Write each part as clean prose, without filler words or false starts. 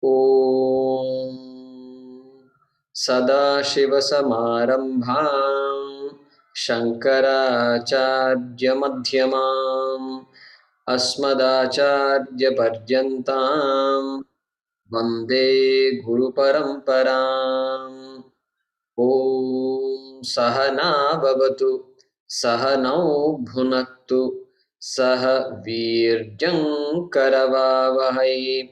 Om Sadashivasamarambham Shankaracharya Madhyamam Asmadacharya Paryantam Vande Guru Paramparam. Om Sahana Bhavatu Sahanau Bhunaktu Saha Virjam Karavavahai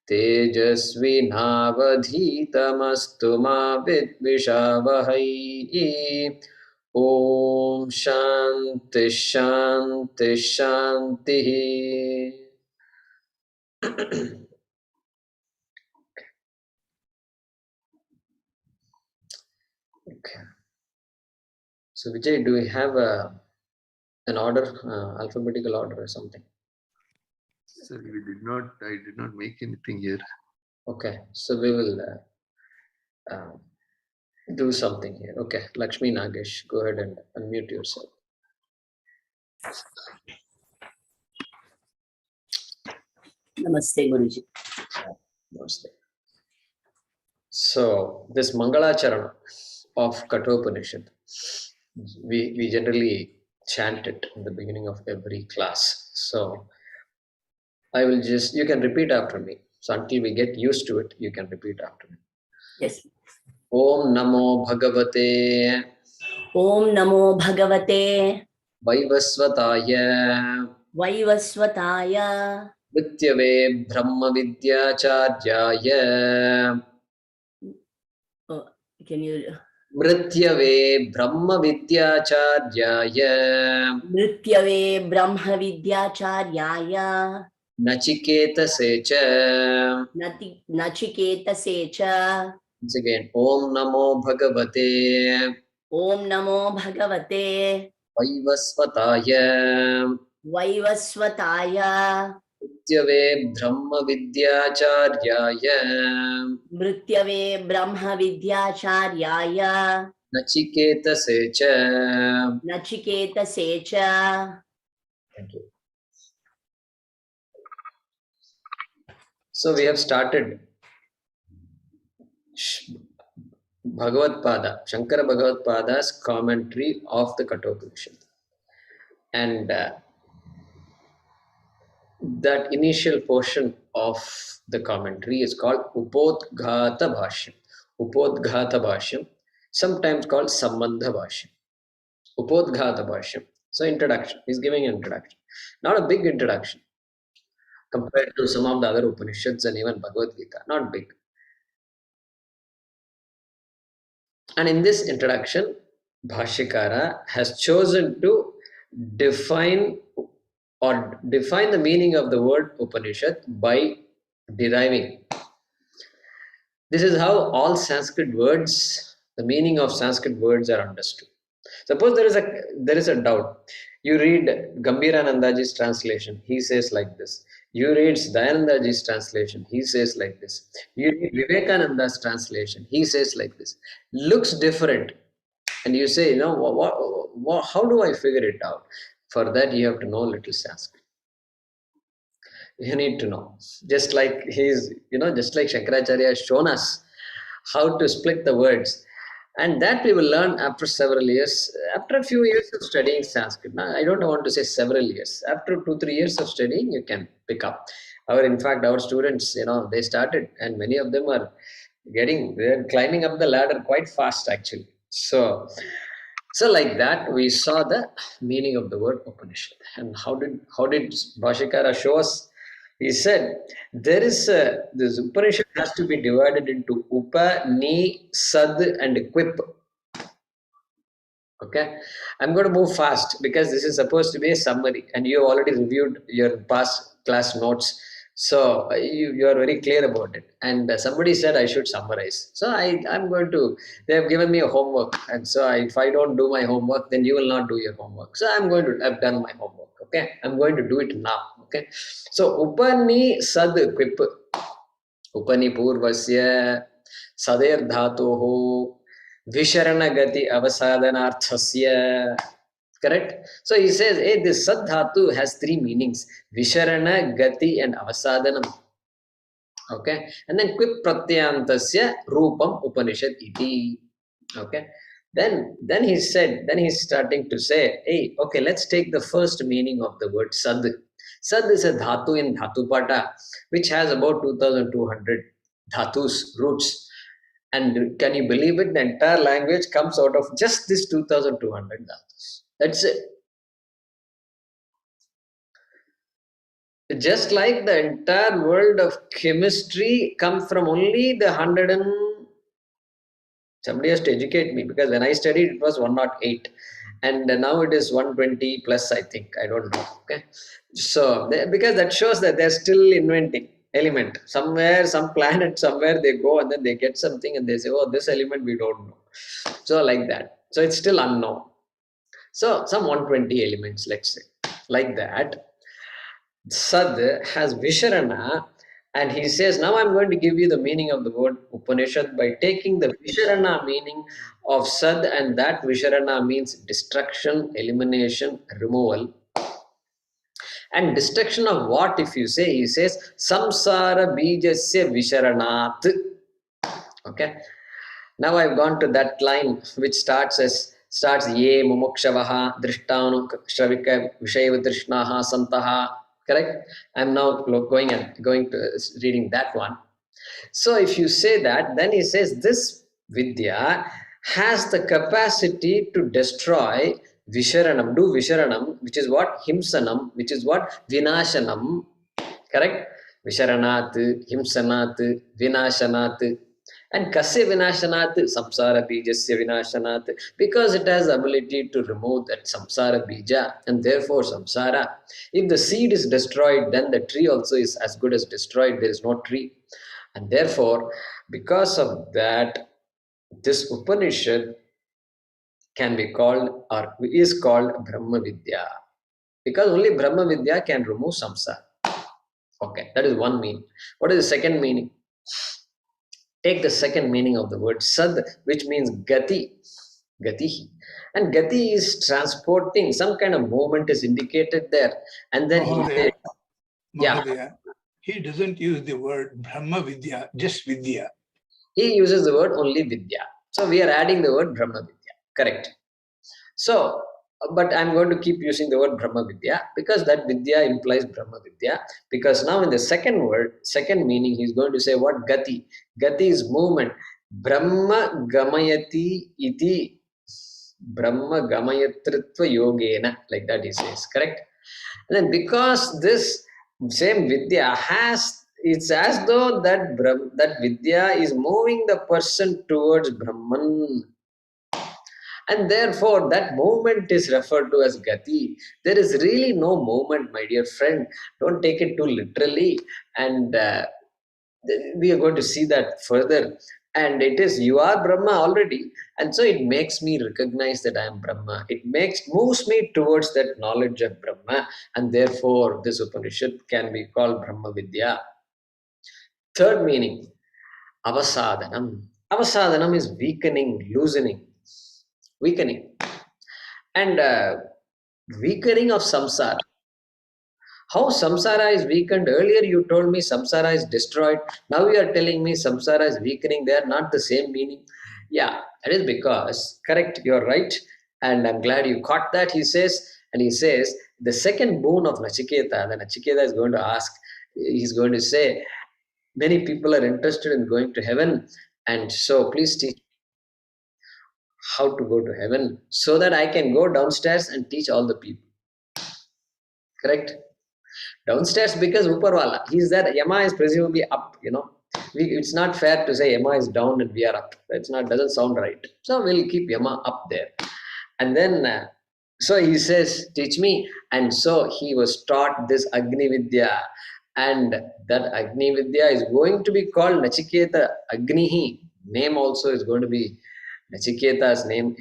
Tejasvi Navadhitamastu ma Vidvishavahai. Om Shanti Shanti Shanti. Okay. So Vijay, do we have an order, alphabetical order or something? Sir, I did not make anything here. Okay, so we will do something here. Okay, Lakshmi Nagesh, go ahead and unmute yourself. Namaste, Guruji. Namaste. So this Mangalacharana of Kathopanishad, we generally chant it in the beginning of every class. So I will just, you can repeat after me. So until we get used to it, you can repeat after me. Yes. Om Namo Bhagavate Om Namo Bhagavate Vaivasvataya Vaivasvataya Mrityave Brahma Vidyacharya Can you? Mrityave Brahma Vidyacharya Mrityave Brahma Vidyacharyaya Nachiketa Secha. Nachiketa Secha. Once again, Om Namo Bhagavate Om Namo Bhagavate Vaivasvataya Vaivasvataya Mrityave Brahma Vidyacharya Mrityave Brahma Vidyacharyaya Nachiketa Secha. Nachiketa Secha. Thank you. So we have started Bhagavad Pada, Shankara Bhagavad Pada's commentary of the Kathopanishad. And that initial portion of the commentary is called Upodghata Bhashyam. Upodghata Bhashyam, sometimes called Sambandha Bhashyam. Upodghata Bhashyam. So introduction, he's giving an introduction. Not a big introduction compared to some of the other Upanishads and even Bhagavad Gita, not big. And in this introduction, Bhashyakara has chosen to define the meaning of the word Upanishad by deriving. This is how all Sanskrit words, the meaning of Sanskrit words are understood. Suppose there is a doubt. You read Gambhiranandaji's translation, he says like this. You read Dayanandaji's translation, he says like this. You read Vivekananda's translation, he says like this. Looks different. And you say, how do I figure it out? For that, you have to know little Sanskrit. You need to know. Just like just like Shankaracharya has shown us how to split the words. And that we will learn after several years, after a few years of studying Sanskrit. Now, I don't want to say several years. After 2-3 years of studying, you can pick up. In fact, our students, they started, and many of them are they're climbing up the ladder quite fast, actually. So like that, we saw the meaning of the word Upanishad. And how did Bhashyakara show us? He said, this Upanishad has to be divided into Upa, Ni, Sad, and Quip. Okay, I'm going to move fast because this is supposed to be a summary, and you have already reviewed your past class notes. So you are very clear about it. And somebody said I should summarize. So I'm going to, they have given me a homework. And so if I don't do my homework, then you will not do your homework. So I'm going to have done my homework. Okay, I'm going to do it now. Okay, so Upani Sad Quip. Upani Purvasya Sadir Dhatoho Visharanagati Avasadanarthasya. Correct? So he says, hey, this Sad Dhatu has 3 meanings: Visharana, Gati, and Avasadanam. Okay, and then quip pratyantasya rupam Upanishad iti. Okay, then he said, then he's starting to say, hey, okay, let's take the first meaning of the word sad. Sad is a dhatu in Dhatupata, which has about 2200 dhatus, roots. And can you believe it? The entire language comes out of just this 2200 dhatus. That's it. Just like the entire world of chemistry come from only the 100 and somebody has to educate me, because when I studied it was 108 and now it is 120 plus, I think. I don't know. Okay, so because that shows that they're still inventing element somewhere, some planet somewhere they go and then they get something and they say, oh, this element we don't know. So like that, so it's still unknown. So some 120 elements, let's say, like that. Sad has Visharana, and he says, now I'm going to give you the meaning of the word Upanishad by taking the Visharana meaning of Sad, and that Visharana means destruction, elimination, removal. And destruction of what, if you say, he says, Samsara Bijasya Visharanat. Okay. Now I've gone to that line which starts ye mumukshavaha drishtanu shravika vishayava drishnaha santaha. Correct? I'm now going to reading that one. So if you say that, then he says this vidya has the capacity to destroy visharanam, do visharanam, which is what? Himsanam, which is what? Vinashanam. Correct? Visharanat, Himsanat, Vinashanat. And Kasya Vinashanat, Samsara Bijasya Vinashanat, because it has the ability to remove that Samsara Bija, and therefore Samsara. If the seed is destroyed, then the tree also is as good as destroyed. There is no tree. And therefore, because of that, this Upanishad can be called or is called Brahma Vidya. Because only Brahma Vidya can remove samsara. Okay, that is one meaning. What is the second meaning? Take the second meaning of the word sad, which means gati. Gati. And gati is transporting, some kind of movement is indicated there. And then he said, yeah. Mahadaya, he doesn't use the word Brahma Vidya, just Vidya. He uses the word only Vidya. So we are adding the word Brahma Vidya. Correct. So, but I'm going to keep using the word Brahma Vidya because that Vidya implies Brahma Vidya. Because now in the second word, second meaning, he's going to say what? Gati. Gati is movement. Brahma Gamayati iti. Brahma Gamayatritva Yogena. Like that he says. Correct? And then because this same Vidya has, it's as though that Vidya is moving the person towards Brahman. And therefore, that movement is referred to as gati. There is really no movement, my dear friend. Don't take it too literally. And we are going to see that further. And it is, you are Brahma already. And so it makes me recognize that I am Brahma. It moves me towards that knowledge of Brahma. And therefore, this Upanishad can be called Brahma Vidya. Third meaning, avasadhanam. Avasadhanam is weakening, loosening. Weakening. And weakening of samsara. How samsara is weakened? Earlier you told me samsara is destroyed. Now you are telling me samsara is weakening. They are not the same meaning. Yeah, that is because, correct, you are right. And I'm glad you caught that, he says. And he says, the second boon of Nachiketa, the Nachiketa is going to ask, he's going to say, many people are interested in going to heaven. And so please teach how to go to heaven so that I can go downstairs and teach all the people. Correct? Downstairs because Uparwala, he's there. Yama is presumably up, It's not fair to say Yama is down and we are up. Doesn't sound right. So we'll keep Yama up there. And then, so he says, teach me. And so he was taught this Agni Vidya. And that Agni Vidya is going to be called Nachiketa Agnihi. Name also is going to be Nachiketa's name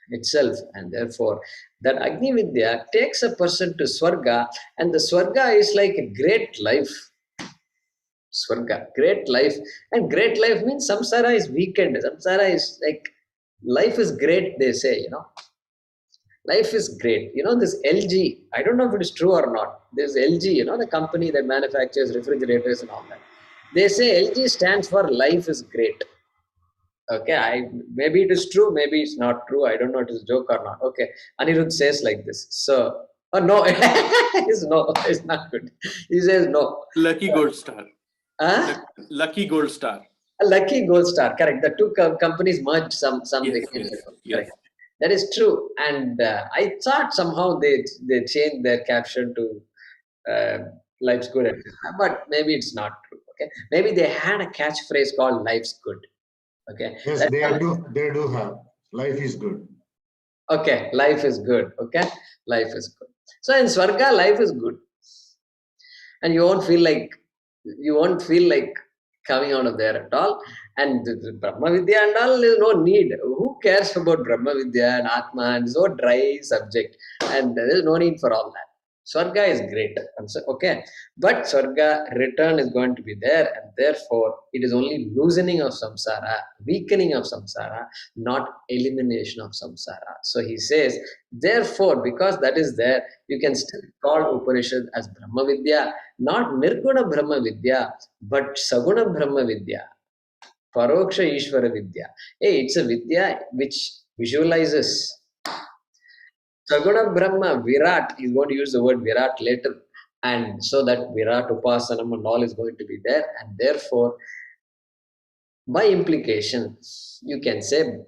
itself, and therefore that Agni Vidya takes a person to Swarga, and the Swarga is like a great life. Swarga, great life, and great life means samsara is weakened. Samsara is like, life is great, they say, Life is great. This LG, I don't know if it is true or not. There's LG, the company that manufactures refrigerators and all that. They say LG stands for life is great. Okay, maybe it is true, maybe it's not true. I don't know if it's a joke or not. Okay, Anirudh says like this. So, oh no, it's not good. He says no. Lucky gold star. Huh? Lucky gold star. A lucky gold star, correct. The two companies merged something. Yes. Correct. That is true. And I thought somehow they changed their caption to life's good. But maybe it's not true. Okay. Maybe they had a catchphrase called life's good. Okay. Yes, they do have. Life is good. Okay. Life is good. Okay. Life is good. So in Swarga, life is good. And you won't feel like coming out of there at all. And Brahma Vidya and all, there's no need. Who cares about Brahma Vidya and Atman? It's so dry subject. And there is no need for all that. Swarga is great. Okay. But Swarga return is going to be there. And therefore, it is only loosening of samsara, weakening of samsara, not elimination of samsara. So he says, therefore, because that is there, you can still call Upanishad as Brahma Vidya, not Nirguna Brahma Vidya, but Saguna Brahma Vidya, Paroksha Ishvara Vidya. Hey, it's a Vidya which visualizes. Saguna Brahma, Virat, is going to use the word Virat later, and so that Virat Upasanam and all is going to be there, and therefore, by implication, you can say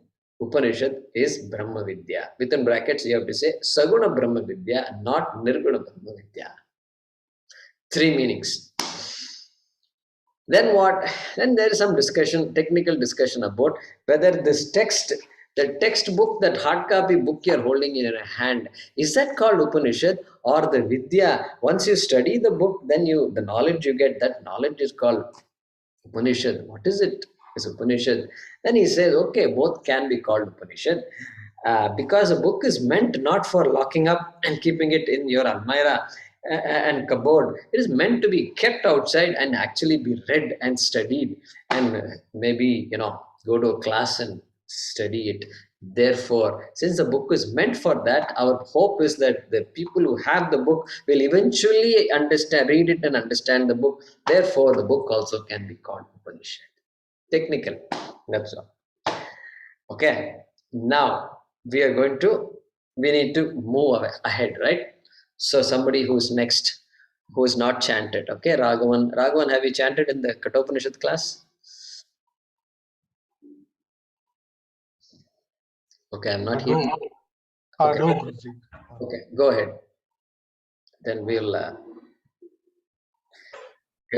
Upanishad is Brahma Vidya. Within brackets, you have to say Saguna Brahma Vidya, not Nirguna Brahma Vidya. 3 meanings. Then what? Then there is some discussion, technical discussion about whether this text, the textbook, that hard copy book you're holding in your hand, is that called Upanishad or the Vidya? Once you study the book, then the knowledge you get, that knowledge is called Upanishad. What is it? It's Upanishad. Then he says, okay, both can be called Upanishad. Because a book is meant not for locking up and keeping it in your almirah and cupboard. It is meant to be kept outside and actually be read and studied, and maybe go to a class and study it. Therefore, since the book is meant for that, our hope is that the people who have the book will eventually read it and understand the book. Therefore, the book also can be called Upanishad. Technical. That's all. Okay. Now we need to move ahead, right? So somebody who's next, who is not chanted. Okay, Raghavan, have you chanted in the Kathopanishad class? Okay, I'm not here. Okay. No, Guruji. Okay, go ahead. Then we'll. Okay,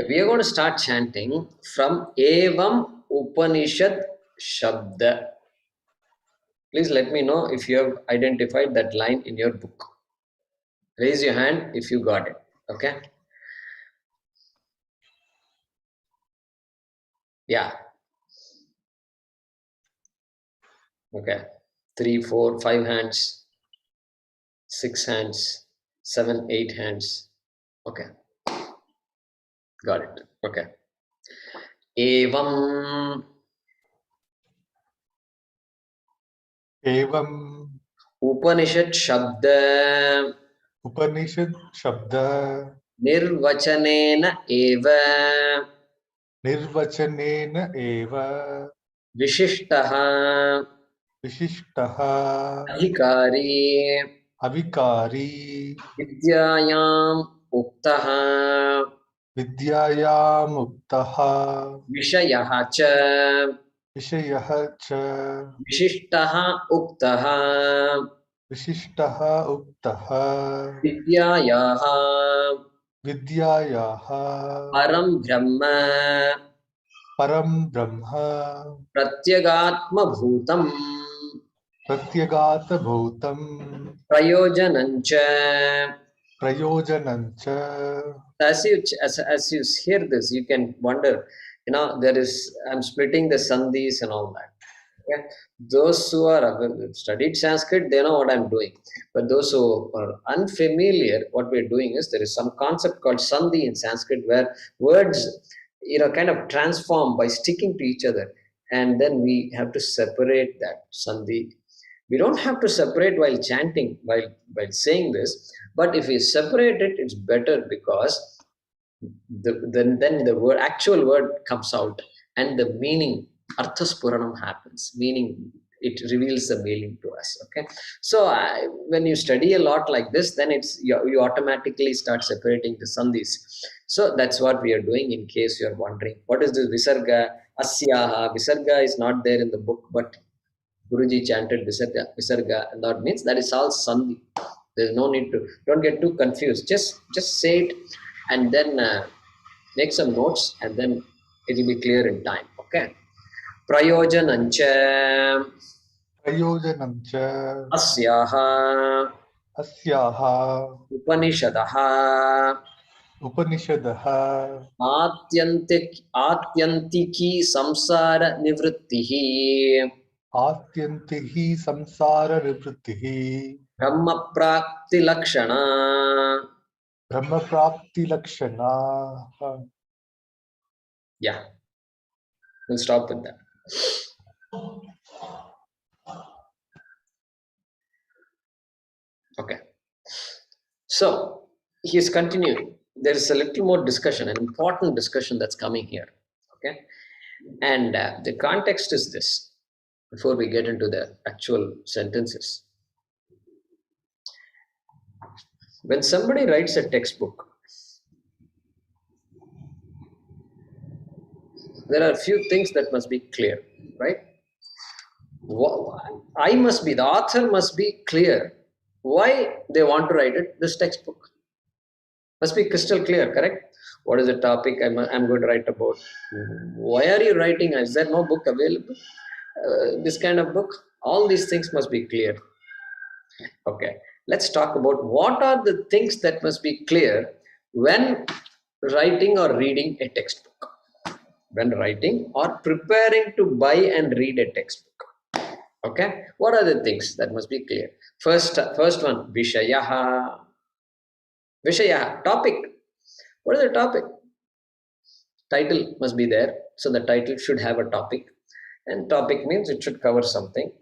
we are going to start chanting from Evam Upanishad Shabda. Please let me know if you have identified that line in your book. Raise your hand if you got it. Okay. Yeah. Okay. 3, 4, 5 hands, 6 hands, 7, 8 hands. Okay. Got it. Okay. Evam Evam Upanishad Shabda Upanishad Shabda Nirvachanena Eva Nirvachanena Eva Vishishtaha Vishishtaha Adhikari Avikari Vidyayam Uktaha Vidyayam Uktaha Vishayaha cha Vishayaha cha Vishishtaha Uktaha Vishishtaha Uktaha Vidyayaha Vidyayaha Param Brahma Param Brahma Pratyagatma Bhutam Pratyagata Bhutam Prayojanancha. Prayojanancha. As you hear this, you can wonder, I'm splitting the sandhis and all that. Okay? Those who are studied Sanskrit, they know what I'm doing. But those who are unfamiliar, what we're doing is there is some concept called sandhi in Sanskrit where words, kind of transform by sticking to each other. And then we have to separate that sandhi. We don't have to separate while chanting, while saying this. But if we separate it, it's better because then the word, actual word comes out, and the meaning, arthaspuranam happens, meaning it reveals the meaning to us. Okay, so when you study a lot like this, then you automatically start separating the sandhis. So that's what we are doing. In case you are wondering what is this visarga, asyaha, visarga is not there in the book, but Guruji chanted visarga, and that means that is all sandhi. There's no need to, don't get too confused. Just say it, and then make some notes, and then it will be clear in time. Okay. Prayojanancha Prayojanam cha asyaha asyaha upanishadaha Upanishadaha atyantiki samsara nivrittihi Atyantihi samsara nivrittihi brahma prakti lakshana. Brahma prapti lakshana. Yeah, we'll stop with that. Okay. So he is continuing. There is a little more discussion, an important discussion that's coming here. Okay. And the context is this, before we get into the actual sentences. When somebody writes a textbook, there are a few things that must be clear, right? The author must be clear why they want to write this textbook. Must be crystal clear, correct? What is the topic I'm going to write about? Why are you writing? Is there no book available? This kind of book? All these things must be clear. Okay, let's talk about what are the things that must be clear when writing or reading a textbook. When writing or preparing to buy and read a textbook. Okay, what are the things that must be clear? First one, Vishayaha. Vishayaha, topic. What is the topic? Title must be there. So the title should have a topic. And topic means it should cover something.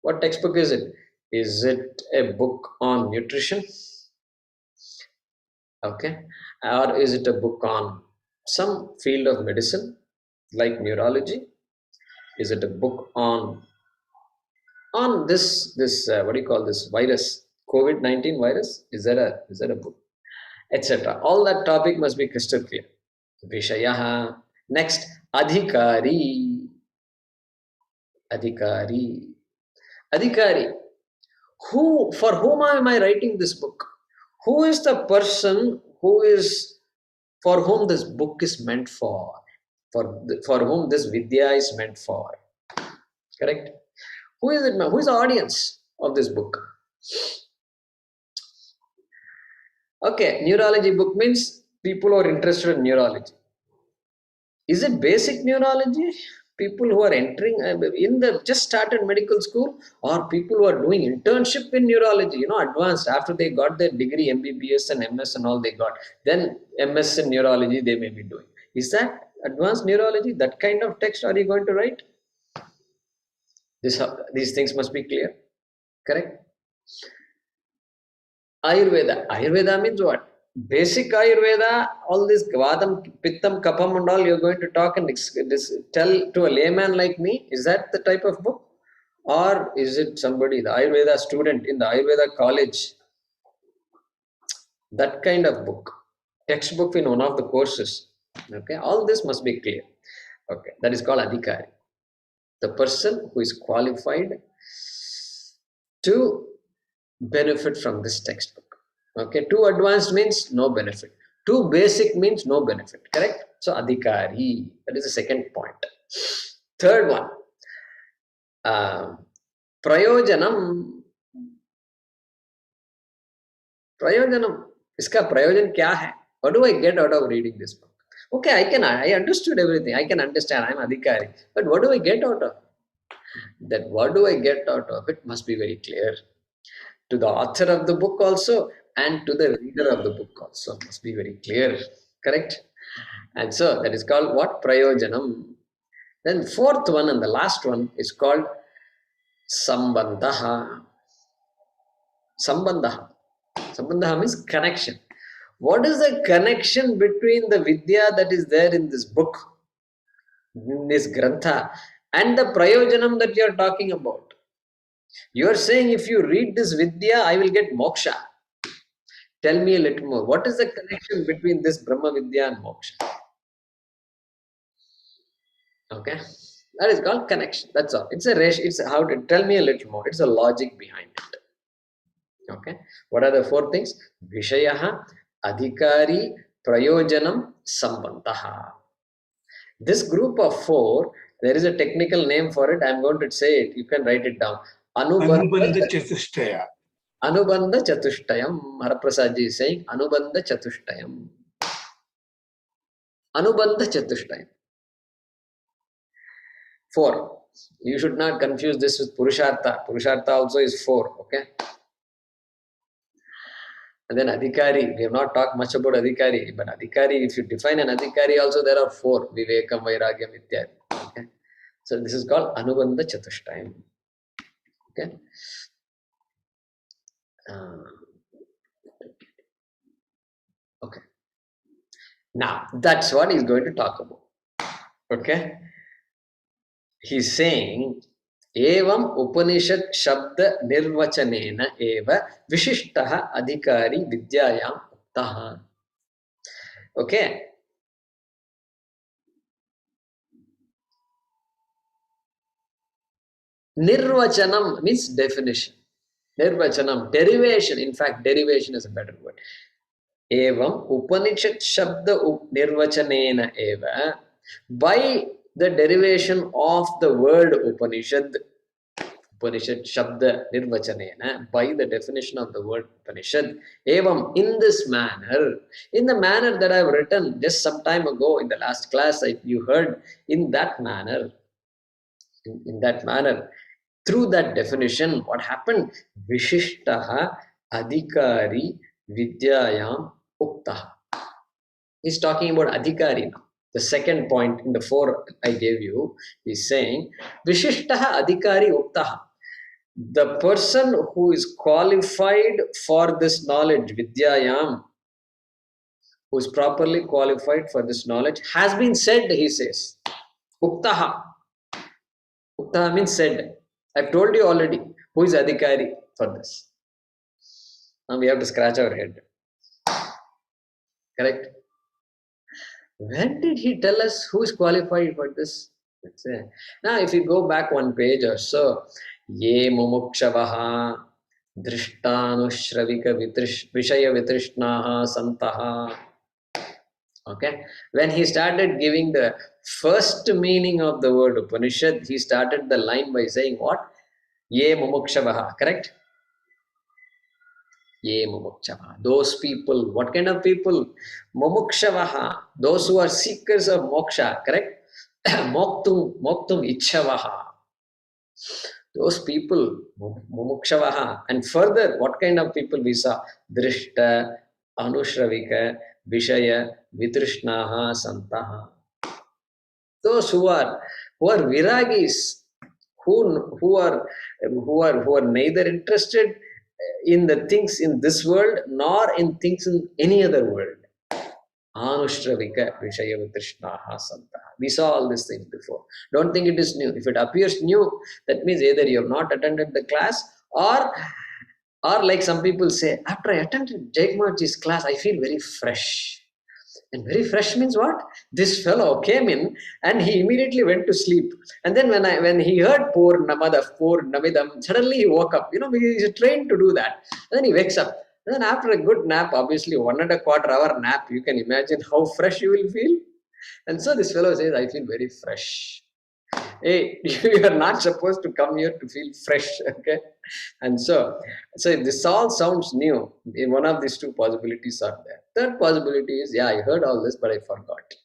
What textbook is it? Is it a book on nutrition? Okay. Or is it a book on some field of medicine, like neurology? Is it a book on this what do you call this virus, COVID-19 virus? Is that a book, etc.? All that topic must be crystal clear. Vishayaha. Next, adhikari. Who, for whom am I writing this book? Who is the person for whom this book is meant for whom this vidya is meant for? Correct? Who is it? Who is the audience of this book? Okay, neurology book means people who are interested in neurology. Is it basic neurology? People who are entering just started medical school, or people who are doing internship in neurology, advanced after they got their degree, MBBS and MS and all they got. Then MS in neurology they may be doing. Is that advanced neurology? That kind of text are you going to write? These things must be clear. Correct? Ayurveda means what? Basic Ayurveda, all this Vadam, Pittam, Kapam and all you're going to talk and tell to a layman like me? Is that the type of book? Or is it somebody, the Ayurveda student in the Ayurveda college? That kind of book. Textbook in one of the courses. Okay, all this must be clear. Okay, that is called Adhikari. The person who is qualified to benefit from this textbook. Okay, too advanced means no benefit. Too basic means no benefit. Correct? So adhikari. That is the second point. Third one. Prayojanam. Prayojanam. Iska prayojan kya hai? What do I get out of reading this book? Okay, I understood everything. I can understand. I am adhikari. But what do I get out of it? That what do I get out of it must be very clear. To the author of the book also, and to the reader of the book also must be very clear. Correct? And so that is called what? Prayojanam. Then fourth one and the last one is called Sambandha. Sambandha means connection. What is the connection between the Vidya that is there in this book, in this Grantha, and the Prayojanam that you are talking about? You are saying if you read this Vidya, I will get moksha. Tell me a little more. What is the connection between this Brahma Vidya and moksha? Okay, that is called connection. That's all. It's a ratio. It's how to tell me a little more. It's a logic behind it. Okay, what are the four things? Vishayaha, Adhikari, Prayojanam, Sambantaha. This group of four, there is a technical name for it. I am going to say it. You can write it down. Anubandha Chatushtaya. Anubandha Chatushtayam. Haraprasad ji is saying Anubandha Chatushtayam. Anubandha Chatushtayam. 4. You should not confuse this with Purushartha. Purushartha also is 4. Okay. And then Adhikari. We have not talked much about Adhikari. But Adhikari, if you define an Adhikari also, there are 4. Vivekam, Vairagyam, Ityadi. Okay. So this is called Anubandha Chatushtayam. Okay. Okay. Now, that's what he's going to talk about. Okay. He's saying, Evam Upanishad Shabda Nirvachanena Eva Vishishtaha Adhikari Vidyayam Uktaha. Okay. Nirvachanam means definition. Nirvachanam, derivation. In fact, derivation is a better word. Evam Upanishad Shabda Nirvachanena Eva. By the derivation of the word Upanishad, Upanishad Shabda Nirvachanena, by the definition of the word Upanishad, Evam, in this manner, in the manner that I have written just some time ago in the last class, you heard, in that manner, through that definition, what happened? Vishishtaha Adhikari Vidyayam Uktaha. He's talking about Adhikari now. The second point in the 4 I gave you is saying, Vishishtaha Adhikari Uktaha. The person who is qualified for this knowledge, Vidyayam, who is properly qualified for this knowledge, has been said, he says. Uktaha. Uktaha means said. I've told you already who is Adhikari for this. Now we have to scratch our head. Correct? When did he tell us who is qualified for this? Now, if you go back one page or so, Ye mumukshavaha drishtanushravika vishaya vitrishnaha santaha. Okay. When he started giving the first meaning of the word Upanishad, he started the line by saying what? Ye mumukshavaha. Correct? Ye mumukshavaha. Those people. What kind of people? Mumukshavaha. Those who are seekers of moksha. Correct? Moktum ichchavaha. Those people. Mumukshavaha. And further, what kind of people we saw? Drishta, anushravika, vishaya, vitrishnaha, santaha. Those who are viragis, who are neither interested in the things in this world nor in things in any other world. Anushravika Vishaya Vitrishnaha Santaha. We saw all these things before. Don't think it is new. If it appears new, that means either you have not attended the class or like some people say, after I attended Jayakumar's class, I feel very fresh. And very fresh means what? This fellow came in and he immediately went to sleep. And then when he heard Pur Namidam, suddenly he woke up. You know, he is trained to do that. And then he wakes up. And then after a good nap, obviously 1.25 hour nap, you can imagine how fresh you will feel. And so this fellow says, I feel very fresh. Hey, you are not supposed to come here to feel fresh, okay? And so this all sounds new. In one of these 2 possibilities are there. Third possibility is, yeah, I heard all this, but I forgot.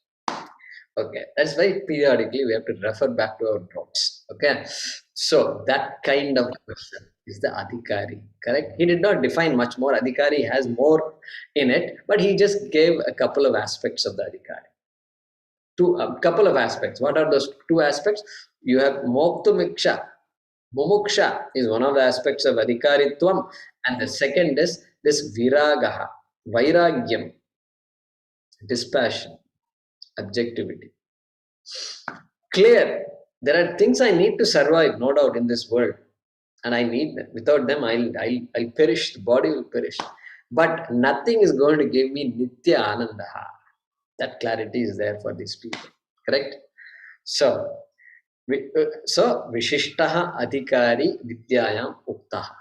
Okay, that's why periodically we have to refer back to our notes. Okay, so that kind of person is the Adhikari, correct? He did not define much more. Adhikari has more in it, but he just gave a couple of aspects of the Adhikari. A couple of aspects. What are those 2 aspects? You have Moktumiksha. Mumuksha is one of the aspects of Adhikaritvam, and the second is this Viragaha, Vairagyam. dispassion, objectivity. Clear. There are things I need to survive, no doubt, in this world. And I need them. Without them, I'll perish. The body will perish. But nothing is going to give me Nitya Anandaha. That clarity is there for these people. Correct? So Vishishtaha Adhikari Vidyayam Uktaha.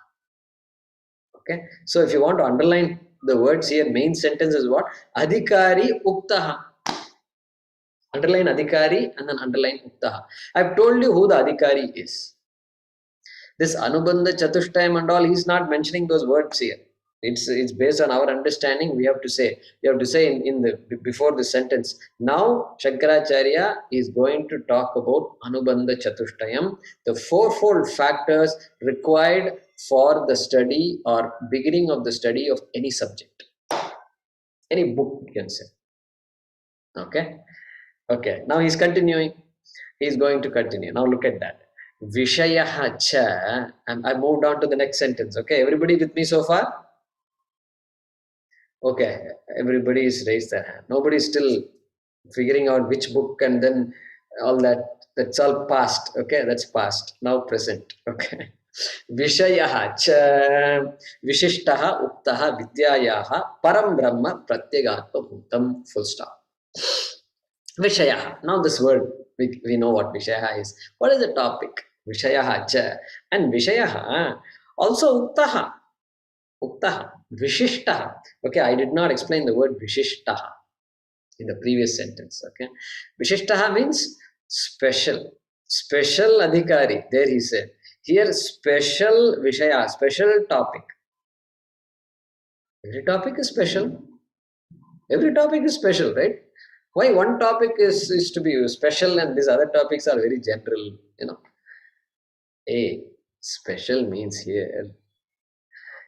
Okay? So if you want to underline the words here, main sentence is what? Adhikari Uktaha. Underline Adhikari and then underline Uktaha. I've told you who the Adhikari is. This Anubandha Chatushtayam and all, he's not mentioning those words here. It's based on our understanding. We have to say in the before the sentence. Now Shankaracharya is going to talk about Anubandha Chatushtayam, the fourfold factors required for the study or beginning of the study of any subject, any book you can say. Okay. Now he's continuing. He's going to continue. Now look at that. Vishayaha cha, and I moved on to the next sentence. Okay, everybody with me so far? Okay, everybody is raised their hand. Nobody is still figuring out which book and then all that. That's all past. Okay, that's past. Now present. Okay. Vishayaha cha Vishishtaha Uktaha Vidyayaha Param Brahma Pratyagatma Bhutam. Full stop. Vishayaha. Now this word, we know what Vishayaha is. What is the topic? Vishayaha cha. And Vishayaha also Uktaha. Uktaha. Vishishtaha. Okay, I did not explain the word Vishishtaha in the previous sentence. Okay. Vishishtaha means special. Special Adhikari. There he said. Here special Vishaya, special topic. Every topic is special. Every topic is special, right? Why one topic is to be special and these other topics are very general, special means here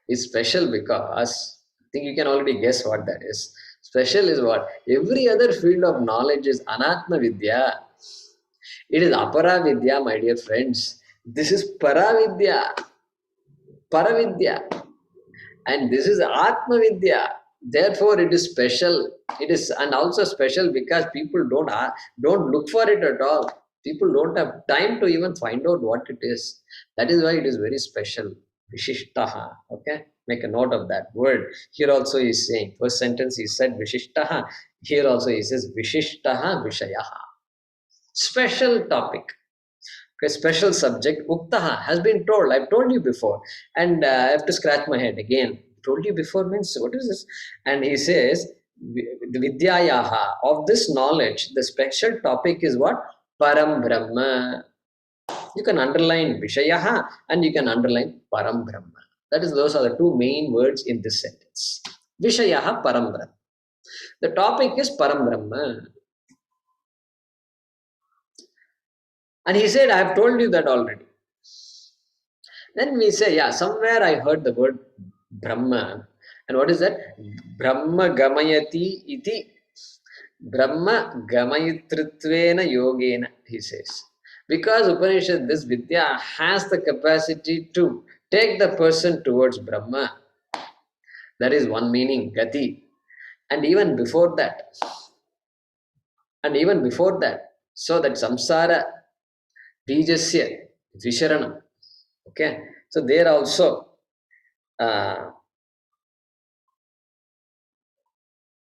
is special because I think you can already guess what that is. Special is what? Every other field of knowledge is Anatma Vidya. It is Apara Vidya, my dear friends. This is Paravidya. Paravidya. And this is Atma Vidya. Therefore, it is special. It is, and also special because people don't look for it at all. People don't have time to even find out what it is. That is why it is very special. Vishishtaha. Okay, make a note of that word. Here also he is saying. First sentence he said Vishishtaha. Here also he says Vishishtaha Vishayaha. Special topic. Okay, special subject. Uktaha has been told. I've told you before, and I have to scratch my head again. Told you before means what is this? And he says the Vidyayaha, of this knowledge, the special topic is what? Param Brahma. You can underline Vishayaha and you can underline Param Brahma. Those are the two main words in this sentence. Vishayaha Param Brahma. The topic is Param Brahma. And he said, I have told you that already. Then we say, yeah, somewhere I heard the word Brahma. And what is that? Brahma Gamayati iti. Brahma Gamayitritvena Yogena, he says. Because Upanishad, this Vidya has the capacity to take the person towards Brahma. That is one meaning, Gati. And even before that, so that samsara bijasya visharanam. Okay. So there also, no,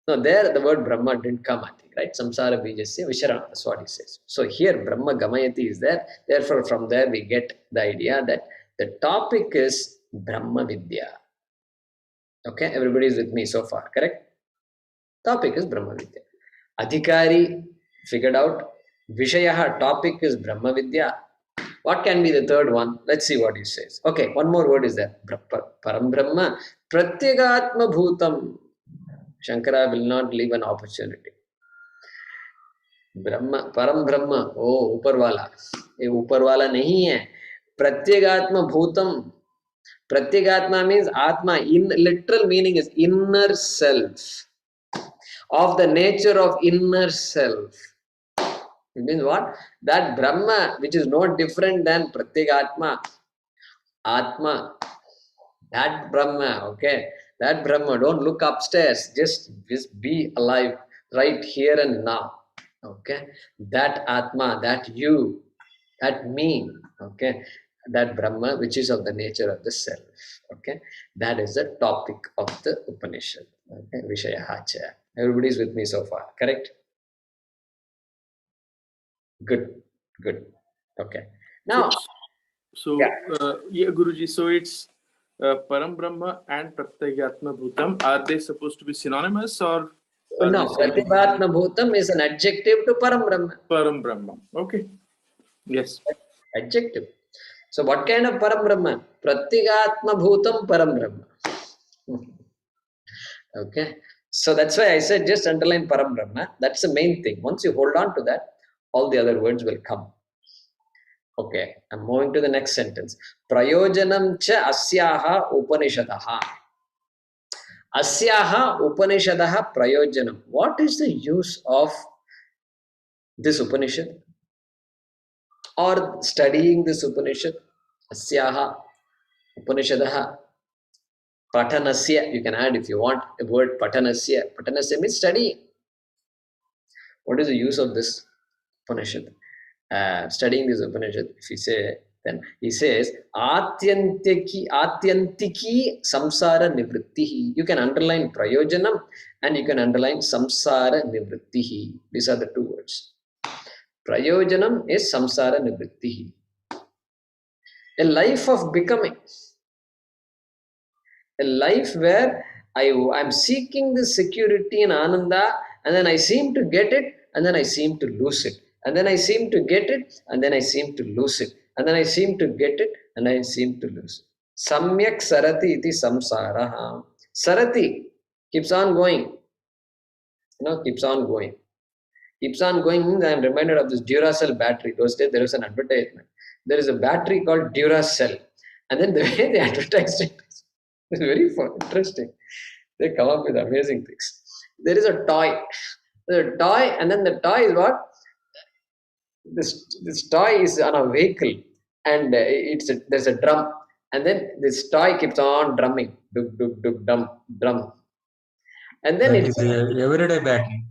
there the word Brahma didn't come, I think, right? Samsara bijasya visharanam, that's what he says. So here Brahma Gamayati is there. Therefore, from there we get the idea that the topic is Brahma Vidya. Okay, everybody is with me so far, correct? Topic is Brahma Vidya. Adhikari figured out. Vishayaha, topic is Brahma Vidya. What can be the third one? Let's see what he says. Okay, one more word is there. Param Brahma. Pratyagatma Bhutam. Shankara will not leave an opportunity. Brahma, Param Brahma. Oh, ऊपर वाला. ये ऊपर वाला नहीं है. Pratyagatma Bhutam. Pratyagatma means Atma. In literal meaning is inner self. Of the nature of inner self. It means what? That Brahma, which is no different than Pratyagatma, Atma, that Brahma, okay? That Brahma, don't look upstairs, just be alive right here and now. Okay, that Atma, that you, that me, okay, that Brahma, which is of the nature of the self. Okay, that is the topic of the Upanishad. Okay, Vishayaha cha. Everybody is with me so far, correct? Good, good. Okay. Now, Yeah, Guruji, so it's Param Brahma and Pratyagatma Bhutam. Are they supposed to be synonymous or? no, Pratibhatma Bhutam is an adjective to Param Brahma. Param Brahma. Okay. Yes. Adjective. So, what kind of Param Brahma? Pratyagatma Bhutam Param Brahma. Okay. So, that's why I said just underline Param Brahma. That's the main thing. Once you hold on to that, all the other words will come. Okay, I'm moving to the next sentence. Prayojanam cha asyaha upanishadaha. Asyaha upanishadaha prayojanam. What is the use of this Upanishad? Or studying this Upanishad? Asyaha upanishadaha. Patanasya. You can add if you want a word patanasya. Patanasya means studying. What is the use of this Upanishad? Studying this Upanishad, if you say, then he says, Atyantiki samsara nivrittihi. You can underline prayojanam and you can underline samsara nivrittihi. These are the two words. Prayojanam is samsara nivrittihi. A life of becoming. A life where I'm seeking the security and ananda, and then I seem to get it, and then I seem to lose it. And then I seem to get it, and then I seem to lose it. And then I seem to get it, and I seem to lose it. Samyak sarati iti samsaraha. Sarati keeps on going. Keeps on going. Keeps on going means I am reminded of this Duracell battery. Those days there was an advertisement. There is a battery called Duracell. And then the way they advertised it is very fun, interesting. They come up with amazing things. There is a toy. There's a toy, and then the toy is what? This toy is on a vehicle, and there's a drum, and then this toy keeps on drumming, duk duk duk drum, and then it's everyday battery.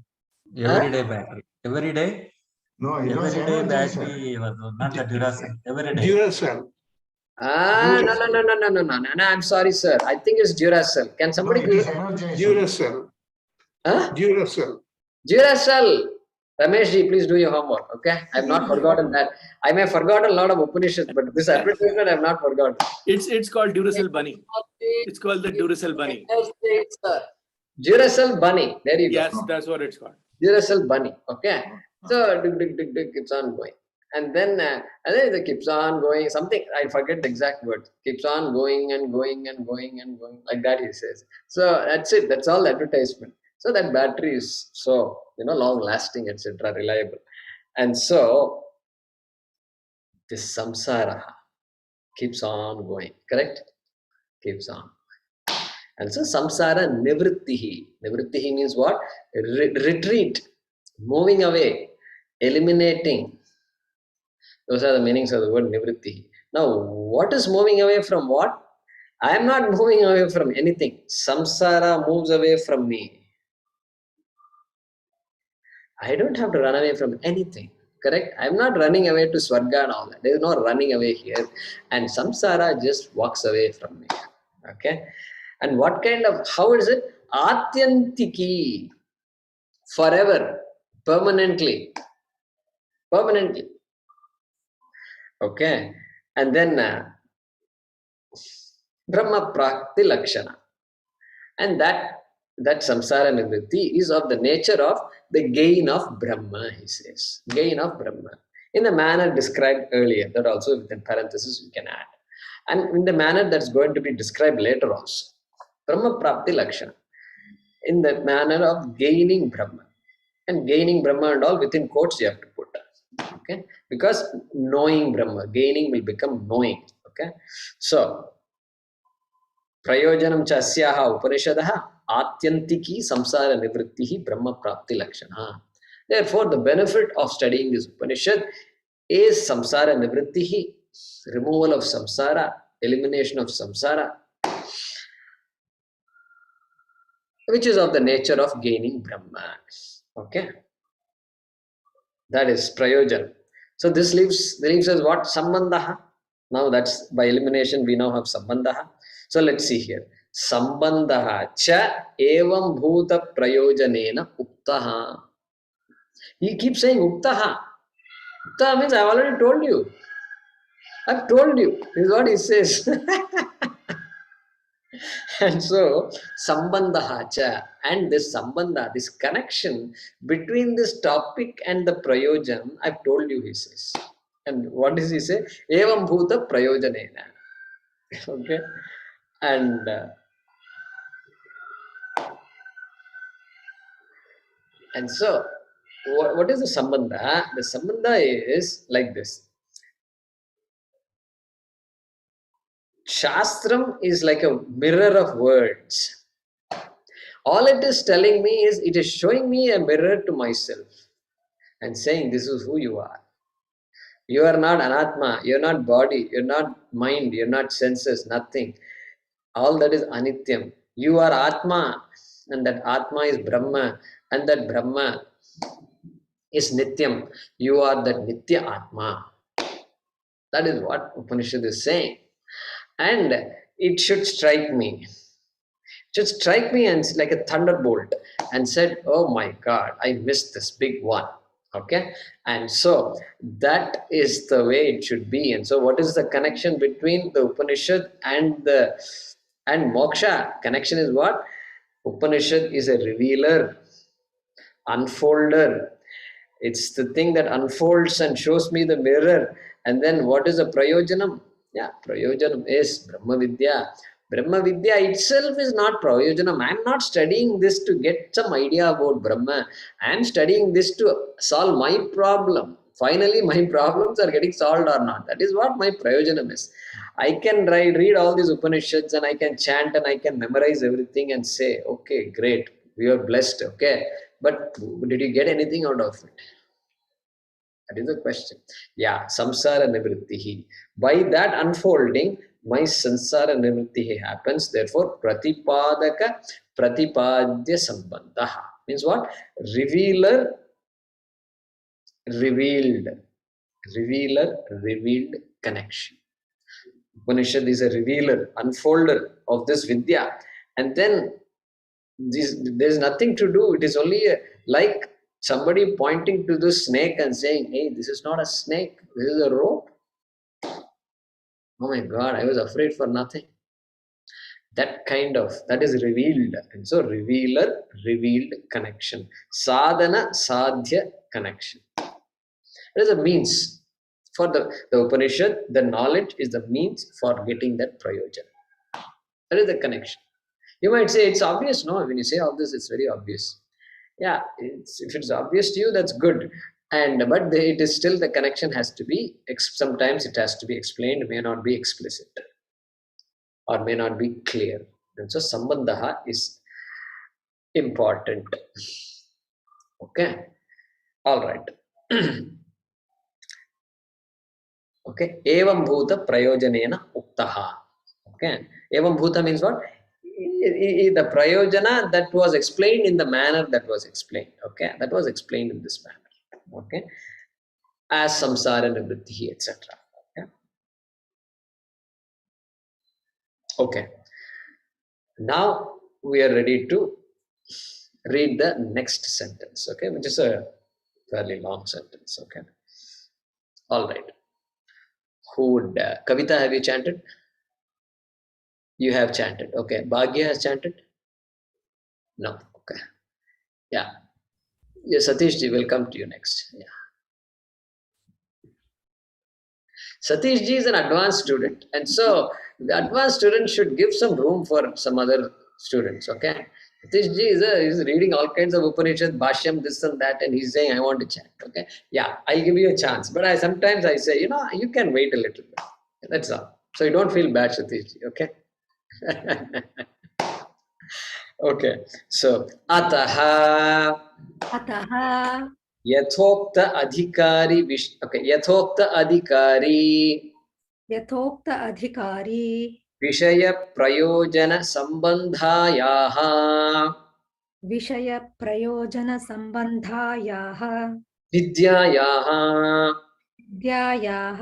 Everyday battery. Every day. No, it was Everyday emergency. battery was not the Duracell. Every day. Duracell. No, I'm sorry, sir. I think it's Duracell. Can somebody No, it is emergency. Duracell. Duracell. Duracell. Ramesh ji, please do your homework, okay? I have not forgotten that. I may have forgotten a lot of Upanishads, but this advertisement I have not forgotten. It's called Duracell Bunny. It's called the Duracell Bunny. Duracell Bunny. There you go. Yes, that's what it's called. Duracell Bunny, okay? So, keeps on going. And then it keeps on going. Something, I forget the exact word. Keeps on going and going and going and going. Like that he says. So, that's it. That's all advertisement. So, that battery is so, long lasting, etc., reliable. And so, this samsara keeps on going, correct? Keeps on. And so, samsara nivrittihi. Nivrittihi means what? Retreat, moving away, eliminating. Those are the meanings of the word nivrittihi. Now, what is moving away from what? I am not moving away from anything. Samsara moves away from me. I don't have to run away from anything, correct? I'm not running away to Swarga and all that. There is no running away here. And samsara just walks away from me, okay? And what kind of, how is it? Atyantiki, forever, permanently. Permanently. Okay? And then Brahma Prakti Lakshana. And that samsara nivritti is of the nature of the gain of Brahma, he says. Gain of Brahma. In the manner described earlier, that also within parentheses we can add. And in the manner that's going to be described later also. Brahma Prapti Lakshana. In the manner of gaining Brahma. And gaining Brahma and all within quotes you have to put. Okay? Because knowing Brahma, gaining will become knowing. Okay? So, Prayojanam cha asyaha upanishadaha atyantiki samsara nivrittihi brahma prapti lakshana. Therefore, the benefit of studying this Upanishad is samsara nivrittihi, removal of samsara, elimination of samsara, which is of the nature of gaining Brahma. Okay, that is prayojan. So this leaves us what? Sambandha. Now that's by elimination we now have sambandha. So let's see here. Sambandha cha evam bhuta prayojanena uktaha. He keeps saying uktaha. Uktaha means I've already told you. I've told you. This is what he says. And so, sambandha cha, and this sambandha, this connection between this topic and the prayojan, I've told you, he says. And what does he say? Evam bhuta prayojanena. Okay. And so, what is the sambandha? The sambandha is like this. Shastram is like a mirror of words. All it is telling me is, it is showing me a mirror to myself and saying, this is who you are. You are not anatma, you're not body, you're not mind, you're not senses, nothing. All that is anityam. You are atma, and that atma is Brahma, and that Brahma is nityam. You are that nitya atma. That is what Upanishad is saying. And it should strike me. Just strike me and like a thunderbolt and said, oh my God, I missed this big one. Okay. And so that is the way it should be. And so what is the connection between the Upanishad and moksha? Connection is what? Upanishad is a revealer, unfolder. It's the thing that unfolds and shows me the mirror. And then what is the prayojanam? Yeah, prayojanam is Brahma Vidya. Brahma Vidya itself is not prayojanam. I am not studying this to get some idea about Brahma. I am studying this to solve my problem. Finally, my problems are getting solved or not. That is what my prayojanam is. I can read all these Upanishads and I can chant and I can memorize everything and say, okay, great, we are blessed, okay. But did you get anything out of it? That is the question. Yeah, samsara nivrittihi. By that unfolding, my samsara nivrittihi happens. Therefore, pratipadaka pratipadya sambandha. Means what? Revealer, revealed. Revealer, revealed connection. Upanishad is a revealer, unfolder of this Vidya. And then there's nothing to do. It is only like somebody pointing to the snake and saying, hey, this is not a snake, this is a rope. Oh my God, I was afraid for nothing. That is revealed. And so revealer, revealed connection. Sadhana, sadhya connection. It is a means for the Upanishad. The knowledge is the means for getting that prayojan. That is the connection. You might say it's obvious. No, when you say all this, it's very obvious. Yeah, if it's obvious to you, that's good. But it is still, the connection has to be, sometimes it has to be explained, may not be explicit or may not be clear. And so sambandha is important. Okay. All right. Okay. Evam bhuta prayojanena uktaha. Okay. Evam bhuta means what? The prayojana that was explained in the manner that was explained. Okay. That was explained in this manner. Okay. As samsara nivritti, etc. Okay. Okay. Now we are ready to read the next sentence. Okay. Which is a fairly long sentence. Okay. All right. Who would, Kavita, have you chanted? You have chanted. Okay. Bhagya has chanted? No. Okay. Yeah. Yes, Satish ji will come to you next. Yeah. Satish ji is an advanced student, and so the advanced student should give some room for some other students. Okay. Satish ji is reading all kinds of Upanishad, Bhashyam, this and that, and he's saying, I want to chant. Okay. Yeah, I'll give you a chance. But sometimes I say, you can wait a little bit. That's all. So you don't feel bad, Satish ji. Okay. Okay. So, ataha. Ataha. Yathokta adhikari yathokta adhikari Vishaya prayojana sambandhayaha विषयप्रयोजनसम्बन्धायाः Vidyayaha. विद्यायाः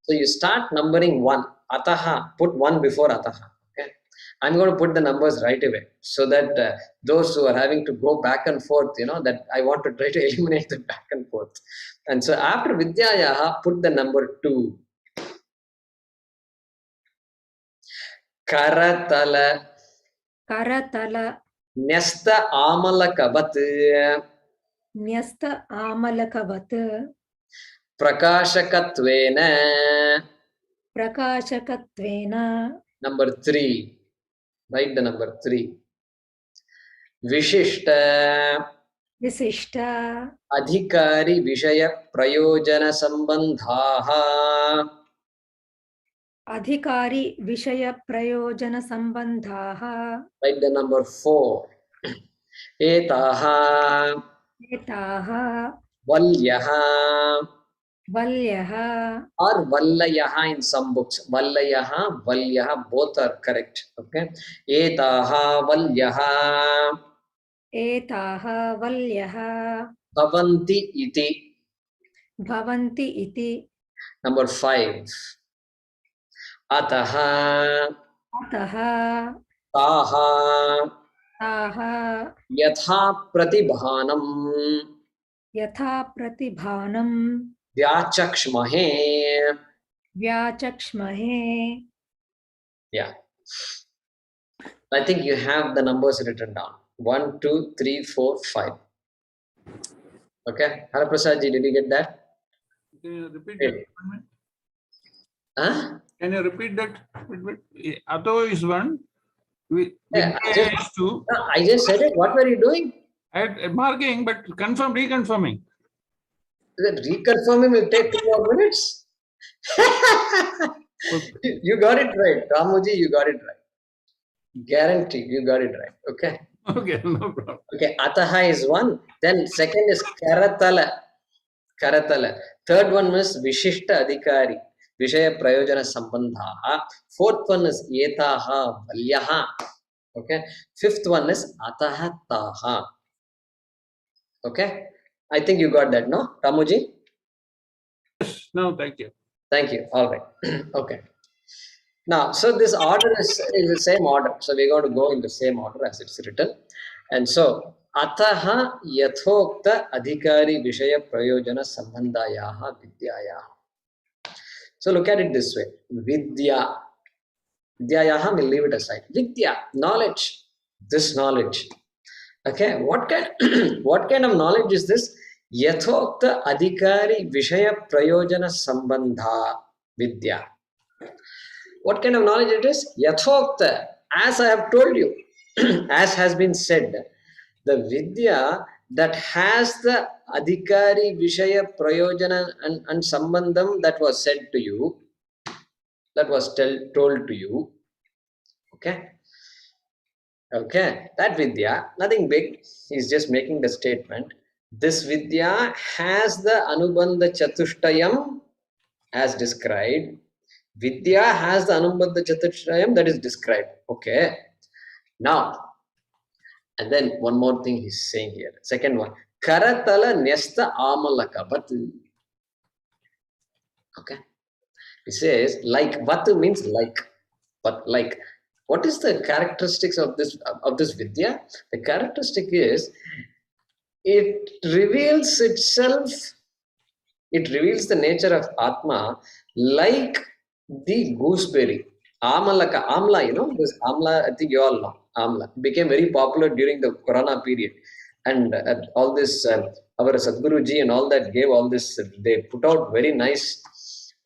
So you start numbering one. Ataha, put one before ataha. Okay. I'm going to put the numbers right away so that those who are having to go back and forth, that I want to try to eliminate the back and forth. And so after Vidyayaha, put the number 2. Karatala. करतल Nyasta amalakavat. न्यस्त आमलकवत् Prakashakatvena. प्रकाशकत्वेन Number 3. Write the number 3. Vishishta. विशिष्ट अधिकारी विषय प्रयोजन संबंधाः. अधिकारी विषय प्रयोजन संबंधाः Write the number 4. एताः एताः वल्यः वल्यः or वल्लयः in some books. वल्लयः, वल्यः, both are correct. Okay. एताः वल्यः एताः वल्यः भवन्ति इति. भवन्ति इति Number 5. अतः अतः ताः ताः यथा प्रतिभानं यथा प्रतिभानं व्याचक्ष्महे. व्याचक्ष्महे. Yeah. I think you have the numbers written down. 1, 2, 3, 4, 5. Okay. Hello, Prasadji, did you get that? Can you repeat Yeah. that? Huh? Can you repeat that? Ato is 1. Yeah, Vidya is 2. I just said it. What were you doing? Marking, but reconfirming. Reconfirming will take 2 more minutes. You got it right. Ramuji, you got it right. Guarantee you got it right. Okay. Okay, no problem. Okay. Ataha is 1. Then second is Karatala. Karatala. Third one is Vishishta Adhikari. Vishaya Prayojana Sambandhaha. Fourth one is Etaha Valyaha. Okay. Fifth one is Ataha Taha. Okay. I think you got that, no? Ramuji? No, thank you. Thank you. All right. Okay. Now, so this order is the same order. So we're going to go in the same order as it's written. And so, Ataha Yathokta Adhikari Vishaya Prayojana Sambandhayaha Vidyayaha. So look at it this way. Vidya. Vidyayaha, we'll leave it aside. Vidya, knowledge. This knowledge. Okay, what kind of knowledge is this? Yathokta Adhikari Vishaya Prayojana Sambandha Vidya. What kind of knowledge it is? Yathokta, as I have told you, as has been said, the Vidya that has the Adhikari Vishaya Prayojana and Sambandham that was said to you, that was told to you. Okay. Okay, that Vidya, nothing big, he's just making the statement. This Vidya has the Anubandha Chatushtayam as described. Vidya has the Anubandha Chatushtayam that is described. Okay, now, and then one more thing he's saying here. Second one, Karatala Nesta Amalakavat. Okay, he says, like, Vatu means like, but like. What is the characteristics of this Vidya? The characteristic is it reveals itself, it reveals the nature of Atma like the gooseberry. Amalaka, Amla, this Amla, I think you all know, Amla, became very popular during the Corona period. And all this, our Sadhguruji and all that gave all this, they put out very nice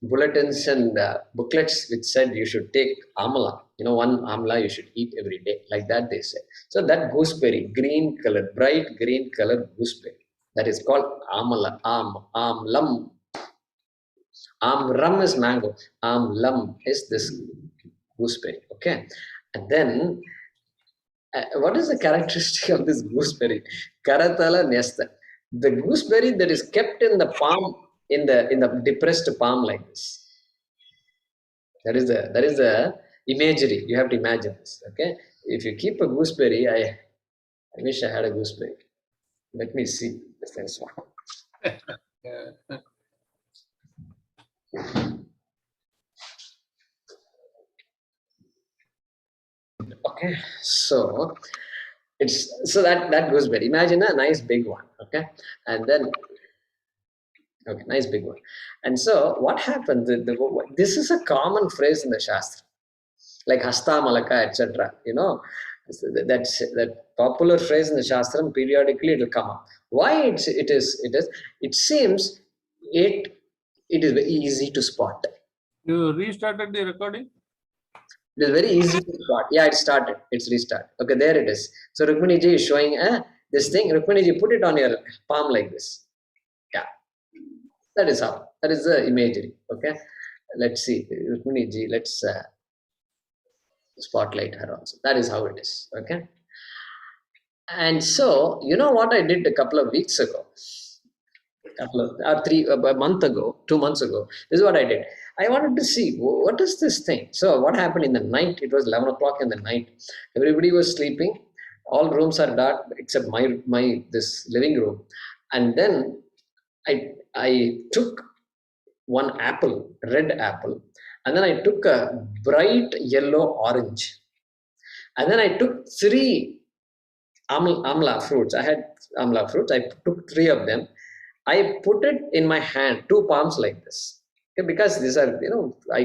bulletins and booklets which said you should take amla, one amla you should eat every day, like that they say. So that gooseberry, green color, bright green color gooseberry, that is called amala, amlam. Amram is mango, amlam is this gooseberry. Okay, and then what is the characteristic of this gooseberry? Karatala nesta, the gooseberry that is kept in the palm, in the depressed palm like this. That is the imagery. You have to imagine this. Okay, if you keep a gooseberry, I wish I had a gooseberry. Let me see. This one. Okay, so that gooseberry. Imagine a nice big one. Okay, and then okay, nice big one. And so what happened? This is a common phrase in the Shastra, like hasta malaka, etc. You know, that's that popular phrase in the Shastra. Periodically, it will come up. Why it is? It seems it is very easy to spot. You restarted the recording? It is very easy to spot. Yeah, it started. It's restart. Okay, there it is. So Rukminiji is showing this thing. Rukminiji, put it on your palm like this. Yeah, that is how. That is the imagery. Okay, let's see. Rukminiji, let's spotlight her also. That is how it is. Okay. And so, you know what I did a couple of weeks ago? A month ago, 2 months ago. This is what I did. I wanted to see what is this thing. So what happened in the night? It was 11 o'clock in the night. Everybody was sleeping. All rooms are dark except my this living room. And then I took one apple, red apple, and then I took a bright yellow orange, and then I took 3 amla fruits. I had amla fruits. I took 3 of them. I put it in my hand, 2 palms like this. Okay, because these are,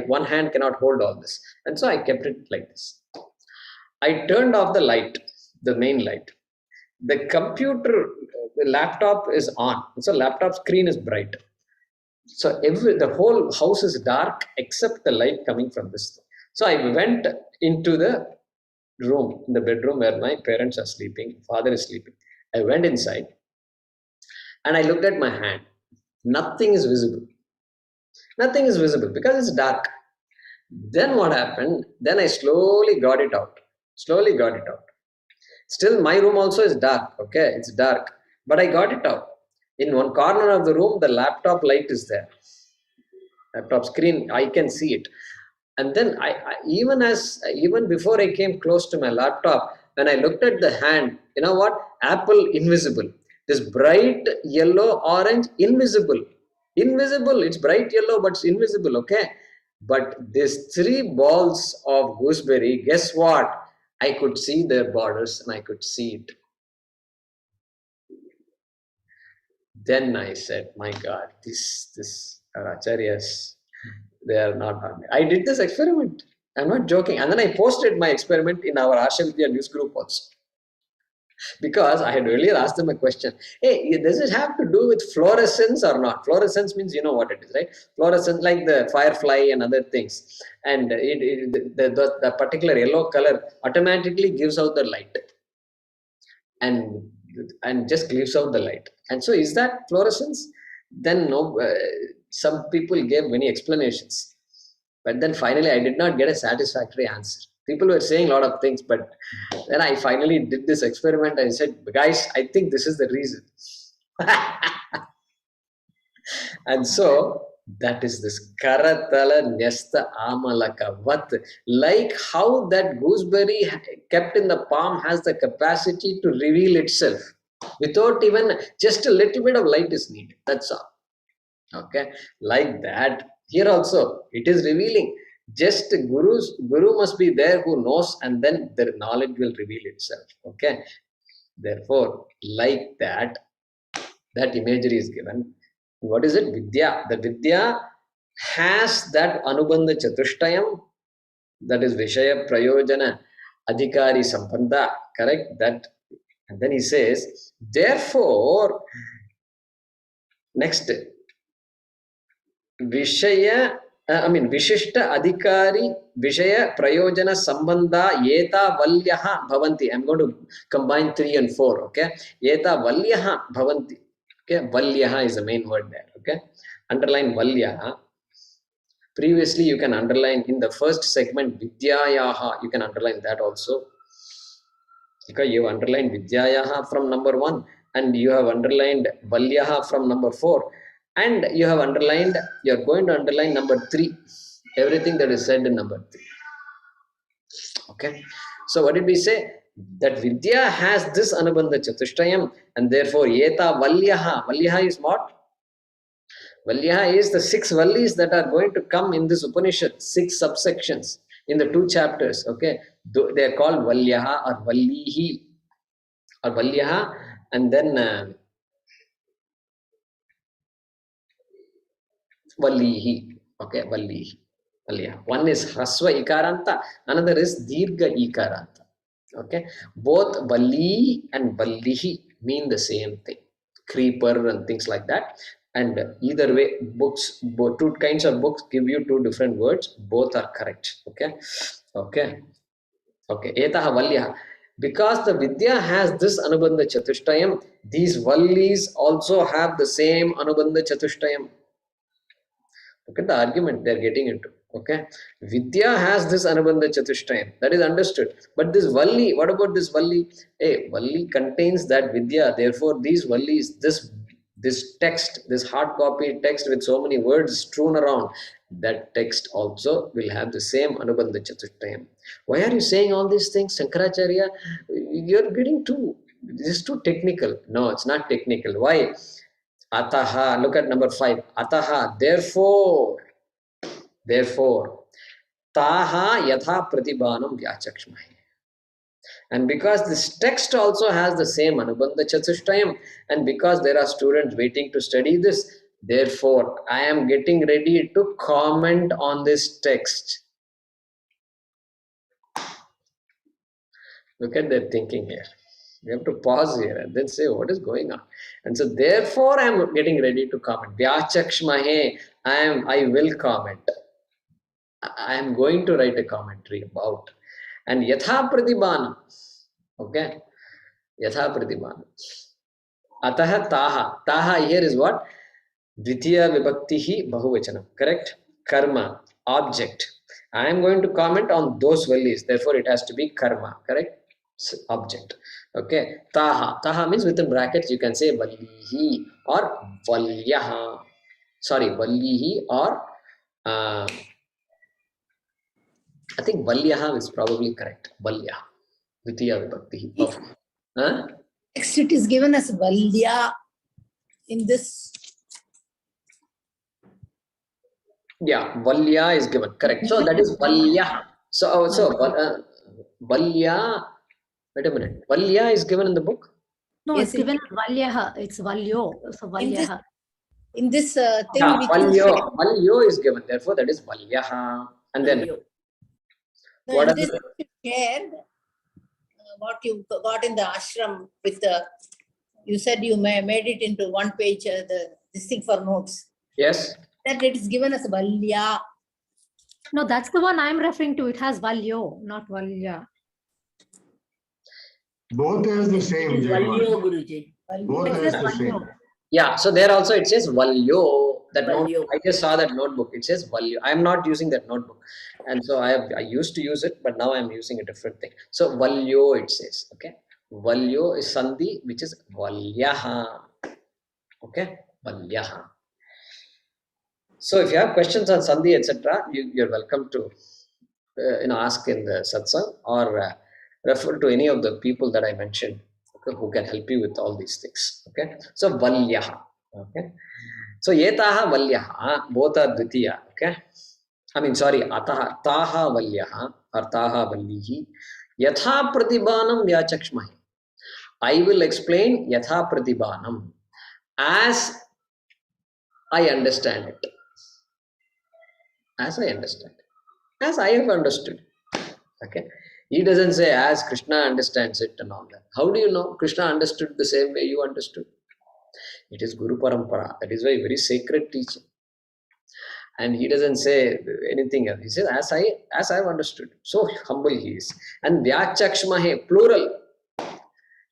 one hand cannot hold all this. And so I kept it like this. I turned off the light, the main light. The computer, the laptop is on. So laptop screen is bright. So the whole house is dark except the light coming from this thing. So I went into the room, in the bedroom where my parents are sleeping, father is sleeping. I went inside and I looked at my hand. Nothing is visible. Nothing is visible because it's dark. Then what happened? Then I slowly got it out. Still, my room also is dark. Okay, it's dark. But I got it out. In one corner of the room, the laptop light is there. Laptop screen, I can see it. And then even before I came close to my laptop, when I looked at the hand, you know what? Apple invisible. This bright yellow, orange, invisible. Invisible. It's bright yellow, but it's invisible. Okay. But these 3 balls of gooseberry, guess what? I could see their borders and I could see it. Then I said, my God, this acharyas, they are not on. I did this experiment. I'm not joking. And then I posted my experiment in our Ashavidya news group also. Because I had earlier asked them a question. Hey, does it have to do with fluorescence or not? Fluorescence means you know what it is, right? Fluorescence like the firefly and other things. And the particular yellow color automatically gives out the light. And just gives out the light. And so is that fluorescence? Then no, some people gave many explanations. But then finally I did not get a satisfactory answer. People were saying a lot of things, but then I finally did this experiment. I said, guys, I think this is the reason. And so that is this karatala nyasta amalaka vat. Like how that gooseberry kept in the palm has the capacity to reveal itself without even just a little bit of light is needed. That's all. Okay, like that. Here also, it is revealing. Just guru must be there who knows, and then their knowledge will reveal itself. Okay, therefore, like that imagery is given. What is it? Vidya. The Vidya has that Anubandha Chatushtayam, that is Vishaya Prayojana Adhikari Sambandha, correct? That, and then he says, therefore, next, Vishishta Adhikari Vishaya Prayojana Sambandha Yeta Valyaha Bhavanti. I'm going to combine 3 and 4. Okay, Yeta Valyaha Bhavanti. Okay, Valyaha is the main word there. Okay, underline Valyaha. Previously, you can underline in the first segment Vidyayaha. You can underline that also. Okay, you have underlined Vidyayaha from number 1, and you have underlined Valyaha from number 4. And you have underlined, you are going to underline number 3. Everything that is said in number 3. Okay. So what did we say? that Vidya has this Anubandha Chatushtayam, and therefore Yeta Valyaha. Valyaha is what? Valyaha is the 6 vallis that are going to come in this Upanishad, 6 subsections in the 2 chapters. Okay, they are called Valyaha or Vallihi or Valyaha, and then Vallihi. Okay, Vallihi. Valyaha. One is Hrasva Ikaranta, another is Dirgha Ikaranta. Okay, both Valli and Vallihi mean the same thing, creeper and things like that. And either way, books, both 2 kinds of books give you 2 different words. Both are correct. Okay, okay, okay. Etaha Valyaha. Because the Vidya has this Anubandha Chatushtayam, these Vallis also have the same Anubandha Chatushtayam. Look at the argument they are getting into. Okay, Vidya has this Anubandha Chatushtayam, that is understood. But this Valli, what about this Valli? Hey, Valli contains that Vidya. Therefore, these Vallis, this text, this hard copy text with so many words strewn around, that text also will have the same Anubandha Chatushtayam. Why are you saying all these things, Shankaracharya? You're getting this is too technical. No, it's not technical. Why? Ataha, look at number 5. Ataha, therefore, taha yatha pratibhanam vyachakshmahi. And because this text also has the same Anubandha Chatushtayam, and because there are students waiting to study this, therefore, I am getting ready to comment on this text. Look at their thinking here. You have to pause here and then say, what is going on? And so, therefore, I am getting ready to comment. Vyachakshmahe, I will comment. I am going to write a commentary about. And yatha pratibhanam. Okay? Yatha pratibhanam. Ataha taha. Taha here is what? Dvitiya vibhaktihi bahuvachanam. Correct? Karma. Object. I am going to comment on those vallis. Therefore, it has to be karma. Correct? Object. Okay. Taha. Taha means within brackets you can say vallihi or valyaha. Sorry, vallihi or I think valyaha is probably correct. Valyaha. Dvitiya vibhaktihi. Huh? Next, it is given as Valya in this. Yeah, Valya is given. Correct. So that is Valya. So Valya. Wait a minute. Valya is given in the book. No, Yes, it's given as Valyaha. It's Valyo. So Valyaha. In this thing, Yeah, which Valyo. Valyo is given. Therefore, that is Valyaha. And then what in are this the, you shared what you got in the ashram with the. You said you made it into 1 page. This thing for notes. yes? That it is given as Valya. No, that's the one I'm referring to. It has Valyo, not Valya. Both is the same, Valyo, Jayakumar. Guruji. Both It is says the same. Valyo. Yeah, so there also it says Valyo. That note, Valyo. I just saw that notebook. It says Valyo. I am not using that notebook. And so I used to use it, but now I am using a different thing. So Valyo it says. Okay. Valyo is Sandhi, which is Valyaha. Okay. Valyaha. So if you have questions on Sandhi, etc., you're welcome to ask in the satsang or refer to any of the people that I mentioned, okay, who can help you with all these things. Okay. So Valyaha. Okay. So Yetaha Valyaha, both are Dvitiya. Okay. I mean, sorry, Ataha, Taha Valyaha or Taha Vallihi. Yatha Pratibhanam Vyachakshmahi. I will explain Yatha Pratibhanam as I understand it. As I understand it. As I have understood. Okay. He doesn't say as Krishna understands it and all that. How do you know Krishna understood the same way you understood? It is Guru Parampara. That is why very sacred teaching. And he doesn't say anything else. He says, as I've understood. So humble he is. And Vyachakshmahe, plural.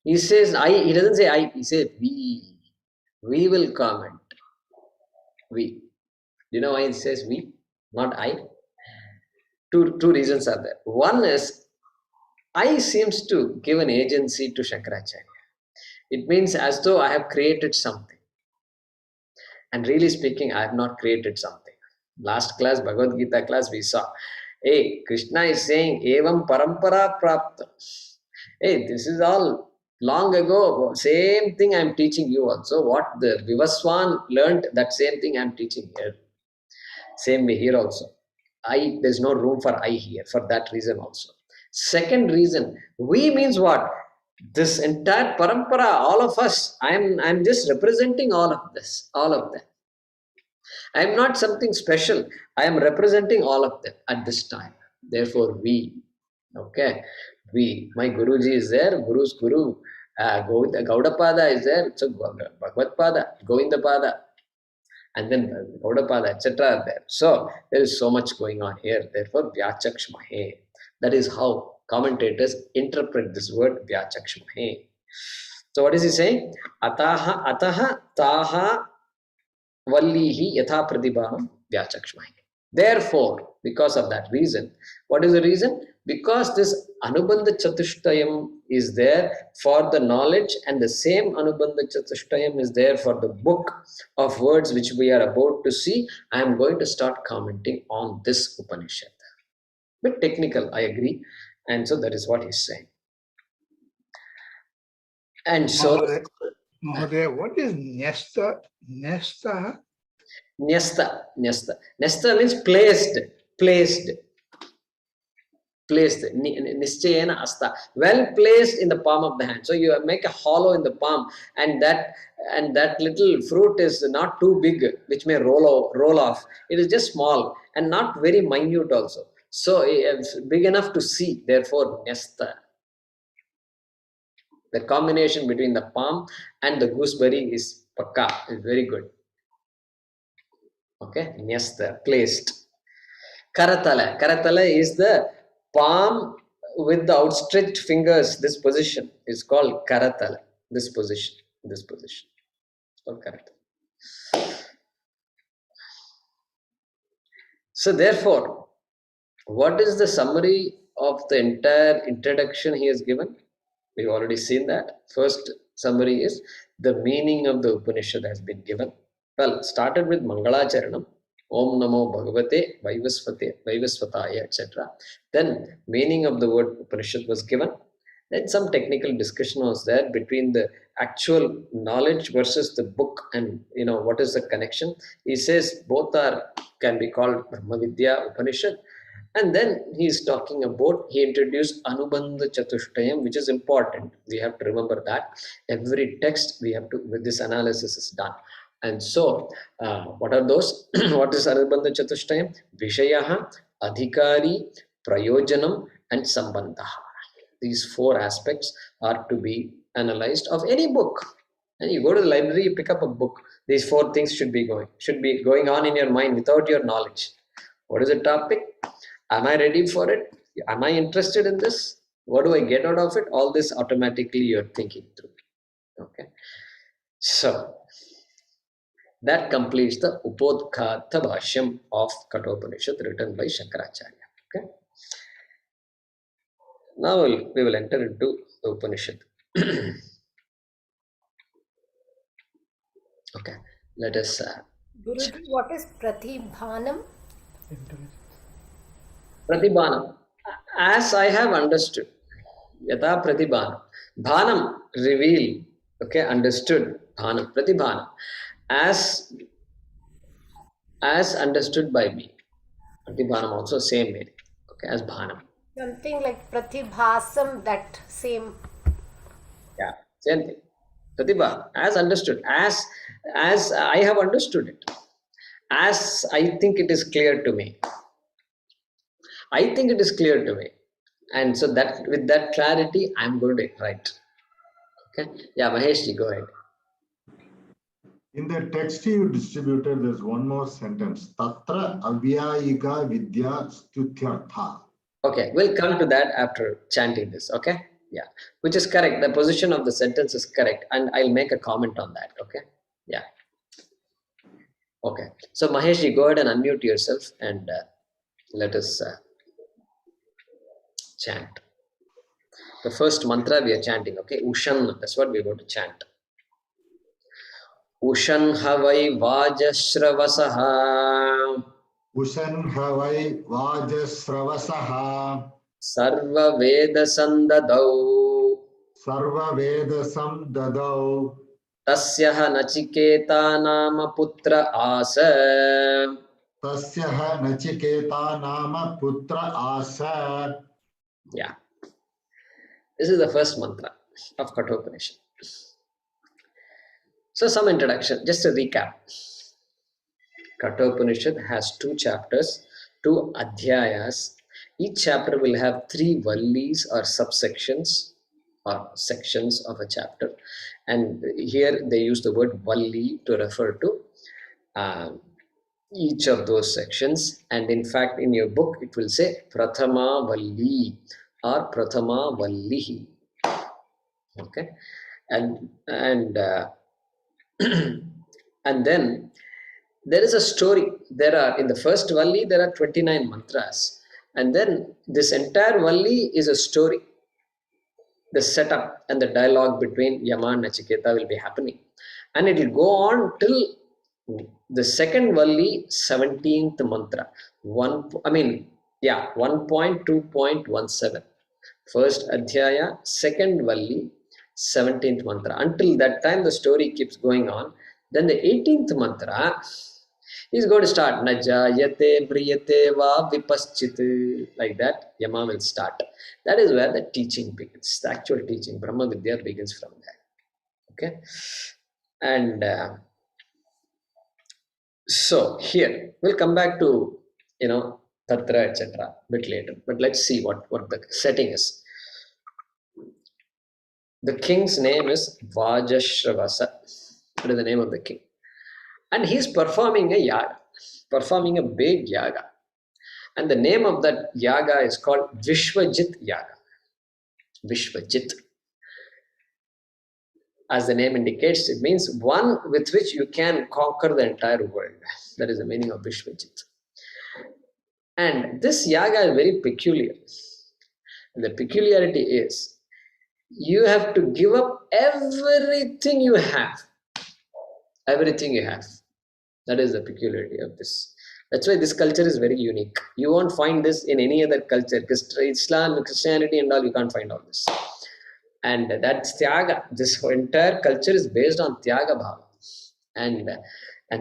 He says he doesn't say I, he says we. We will comment. We. Do you know why he says we? Not I? Two reasons are there. One is I seems to give an agency to Shankaracharya. It means as though I have created something. And really speaking, I have not created something. Last class, Bhagavad Gita class, we saw, hey, Krishna is saying, Evam parampara prapta. Hey, this is all long ago. Same thing I am teaching you also. What the Vivaswan learned, that same thing I am teaching here. Same way here also. There's no room for I here for that reason also. Second reason, we means what? This entire parampara, all of us, I'm just representing all of this, all of them. I'm not something special. I am representing all of them at this time. Therefore, we, okay, we, my Guruji is there, Guru's Guru, Gaudapada is there, so Bhagavad-pada, Govinda-pada, and then Gaudapada, etc. are there. So, there is so much going on here. Therefore, Vyachakshmahe. That is how commentators interpret this word Vyachakshmahe. So, what is he saying? Ataha taha Vallihi yatha pratibham vyachakshmahi. Therefore, because of that reason, what is the reason? Because this Anubandha Chatushtayam is there for the knowledge, and the same Anubandha Chatushtayam is there for the book of words which we are about to see. I am going to start commenting on this Upanishad. Bit technical, I agree. And so that is what he's saying. And so Mahodaya, what is Nesta? Nesta? Nyasta. Nesta means placed. Nischayena asta. Well placed in the palm of the hand. So you make a hollow in the palm, and that little fruit is not too big, which may roll off. It is just small and not very minute also. So it's big enough to see. Therefore, Nyasta. The combination between the palm and the gooseberry is pakka, is very good. Okay, Nyasta, placed. Karatala. Karatala is the palm with the outstretched fingers. This position is called Karatala. This position. It's called Karatala. So therefore, what is the summary of the entire introduction he has given? We've already seen that. First summary is the meaning of the Upanishad has been given. Well, started with Mangalacharanam, Om Namo Bhagavate, Vaivasvataya, etc. Then meaning of the word Upanishad was given. Then some technical discussion was there between the actual knowledge versus the book, and what is the connection. He says both can be called Brahma Vidya Upanishad. And then he is talking about, he introduced Anubandha Chatushtayam, which is important. We have to remember that. Every text we have to, with this analysis is done. And so, what are those? What is Anubandha Chatushtayam? Vishayaha, Adhikari, Prayojanam, and Sambandhaha. These four aspects are to be analyzed of any book. And you go to the library, you pick up a book. These four things should be going on in your mind without your knowledge. What is the topic? Am I ready for it? Am I interested in this? What do I get out of it? All this automatically you're thinking through. Okay. So, that completes the Upodkhatha Bhashyam of Kathopanishad written by Shankaracharya. Okay. Now we will enter into the Upanishad. Okay. Let us... Guruji, what is Pratibhanam? Pratibhanam, as I have understood, Yatha Pratibhanam, Bhanam, reveal, okay, understood, Bhanam, Pratibhanam, as understood by me. Pratibhanam also same meaning, okay, as Bhanam. Something like Pratibhasam, that same. Yeah, same thing. Pratibhanam, as understood, as I have understood it, as I think it is clear to me. I think it is clear to me. And so that with that clarity, I'm going to write. Okay. Yeah, Maheshji, go ahead. In the text you distributed, there's one more sentence. Tatra avyayiga vidya stutyartha. Okay, we'll come to that after chanting this. Okay. Yeah, which is correct. The position of the sentence is correct. And I'll make a comment on that. Okay. Yeah. Okay. So Maheshji, go ahead and unmute yourself and let us chant. The first mantra we are chanting, okay? Ushan, that's what we're going to chant. Ushan havai vajashravasaha. Ushan havai vajashravasaha. Sarva veda sandadau. Sarva Vedasam Dadau. Tasyaha Nachiketa Nama Putra Asa. Tasyaha Nachiketa Nama Putra Asa. Yeah. This is the first mantra of Kathopanishad. So some introduction, just a recap. Kathopanishad has 2 chapters, 2 adhyayas. Each chapter will have 3 vallis or subsections or sections of a chapter. And here they use the word valli to refer to each of those sections. And in fact, in your book, it will say Prathama Valli or Prathama Vallihi. Okay. And then there is a story. There are, in the first Valli, there are 29 mantras. And then this entire Valli is a story. The setup and the dialogue between Yama and Nachiketa will be happening. And it will go on till the second Valli, 17th mantra. 1.2.17. First Adhyaya, second Valli, 17th mantra. Until that time, the story keeps going on. Then the 18th mantra is going to start. Najayate priyate va vipaschit. Like that, Yama will start. That is where the teaching begins. The actual teaching, Brahma Vidya, begins from there. Okay? And so here, we'll come back to, Tatra, etc. bit later. But let's see what the setting is. The king's name is Vajashravasa. That is the name of the king. And he's performing a yaga, performing a big yaga. And the name of that yaga is called Vishwajit Yaga. Vishwajit. As the name indicates, it means one with which you can conquer the entire world. That is the meaning of Vishwajit. And this yaga is very peculiar. And the peculiarity is, you have to give up everything you have. Everything you have. That is the peculiarity of this. That's why this culture is very unique. You won't find this in any other culture. Because Islam, Christianity and all, you can't find all this. And that's Tyaga. This entire culture is based on Tyaga Bhava. And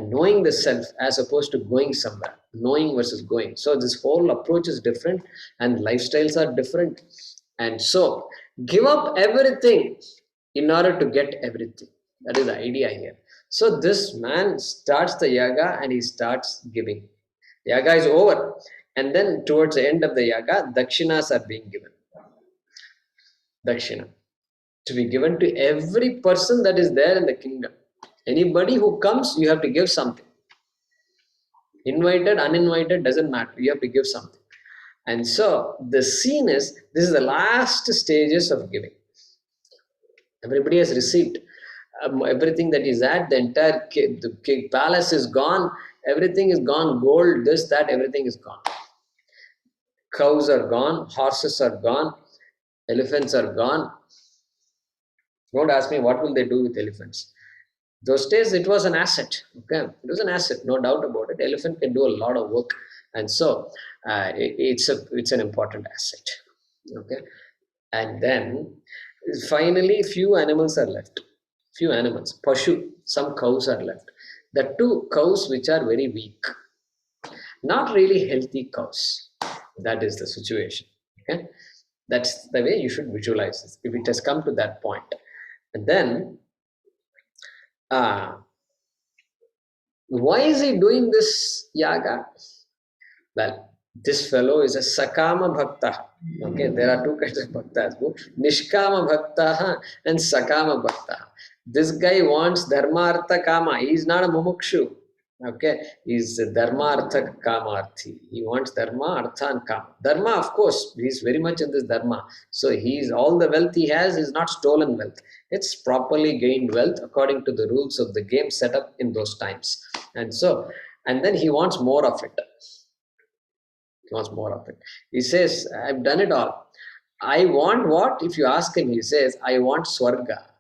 knowing the self as opposed to going somewhere. Knowing versus going. So this whole approach is different and lifestyles are different. And so, give up everything in order to get everything. That is the idea here. So this man starts the yaga and he starts giving. Yaga is over. And then towards the end of the yaga, dakshinas are being given. Dakshina. To be given to every person that is there in the kingdom. Anybody who comes, you have to give something. Invited, uninvited, doesn't matter. You have to give something. And so the scene is, this is the last stages of giving. Everybody has received everything that is at, the entire palace is gone, everything is gone, gold, this, that, everything is gone. Cows are gone, horses are gone, elephants are gone. Don't ask me what will they do with elephants. Those days it was an asset. Okay, it was an asset, no doubt about it. Elephant can do a lot of work, and so it's an important asset. Okay, and then finally few animals are left. Few animals, pashu, some cows are left. The 2 cows which are very weak, not really healthy cows. That is the situation. Okay, that's the way you should visualize this. If it has come to that point, and then why is he doing this yaga? Well, this fellow is a sakama bhakta. Okay, there are 2 kinds of bhaktas, nishkama bhakta and sakama bhakta. This guy wants dharma artha kama. He is not a mumukshu. Okay, he is dharma artha kamarthi. He wants dharma, artha and kama. Dharma, of course, he is very much in this dharma. So he is, all the wealth he has is not stolen wealth. It's properly gained wealth according to the rules of the game set up in those times. And then he wants more of it. He wants more of it. He says, I've done it all. I want what? If you ask him, he says, I want swarga.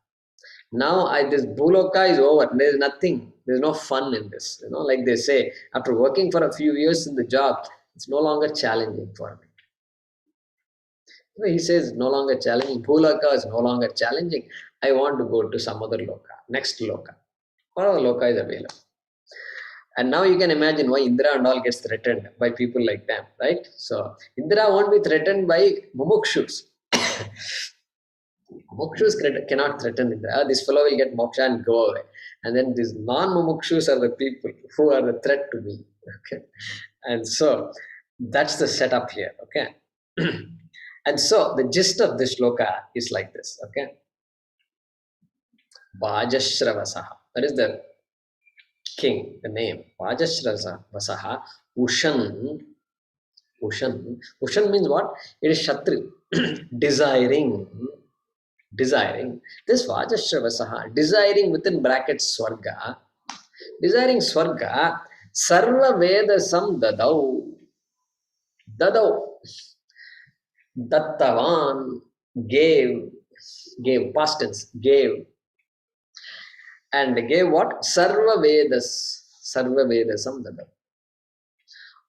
Now this bhuloka is over. There is nothing. There is no fun in this. Like they say, after working for a few years in the job, it's no longer challenging for me. He says no longer challenging. Bhulaka is no longer challenging. I want to go to some other loka, next loka. Whatever loka is available. And now you can imagine why Indra and all gets threatened by people like them, right? So Indra won't be threatened by mumukshus. Mumukshus cannot threaten Indra. This fellow will get moksha and go away. And then these non-mumukshus are the people who are the threat to me. Okay. And so that's the setup here. Okay. And so the gist of this shloka is like this. Okay. Vajashravasaha. That is the king, the name. Vajashravasaha. Ushan. Ushan means what? It is Shatri. Desiring. This Vajashravasaha, desiring within brackets Swarga. Desiring Swarga. Sarva Vedasam Dadau. Dattavan, gave, past tense, gave. And gave what? Sarva Vedasam Dadau.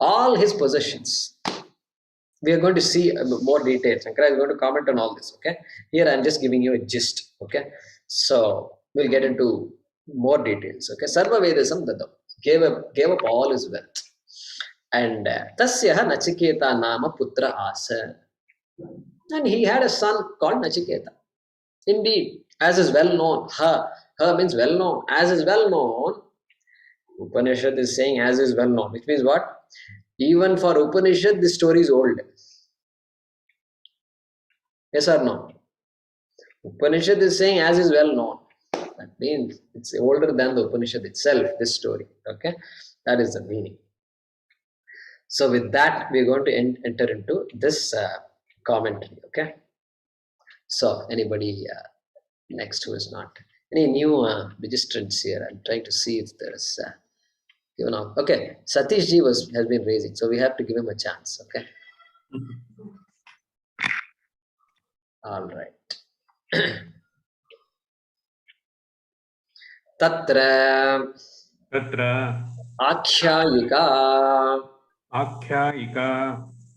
All his possessions. We are going to see more details. Shankara is going to comment on all this. Okay. Here I am just giving you a gist. Okay. So we'll get into more details. Okay. Sarva Vedasam Dadau. Gave up all his wealth. And Tasyaha Nachiketa Nama Putra Asa. And he had a son called Nachiketa. Indeed, as is well known, her means well known. As is well known, Upanishad is saying as is well known, which means what? Even for Upanishad, this story is old. Yes or no? Upanishad is saying as is well known. That means it's older than the Upanishad itself, this story. Okay? That is the meaning. So with that, we're going to enter into this commentary. Okay? So anybody next who is not? Any new registrants here? I'm trying to see if there is given out. Okay, Satish ji has been raising, so we have to give him a chance. Okay. All right. Tatra Akhyayika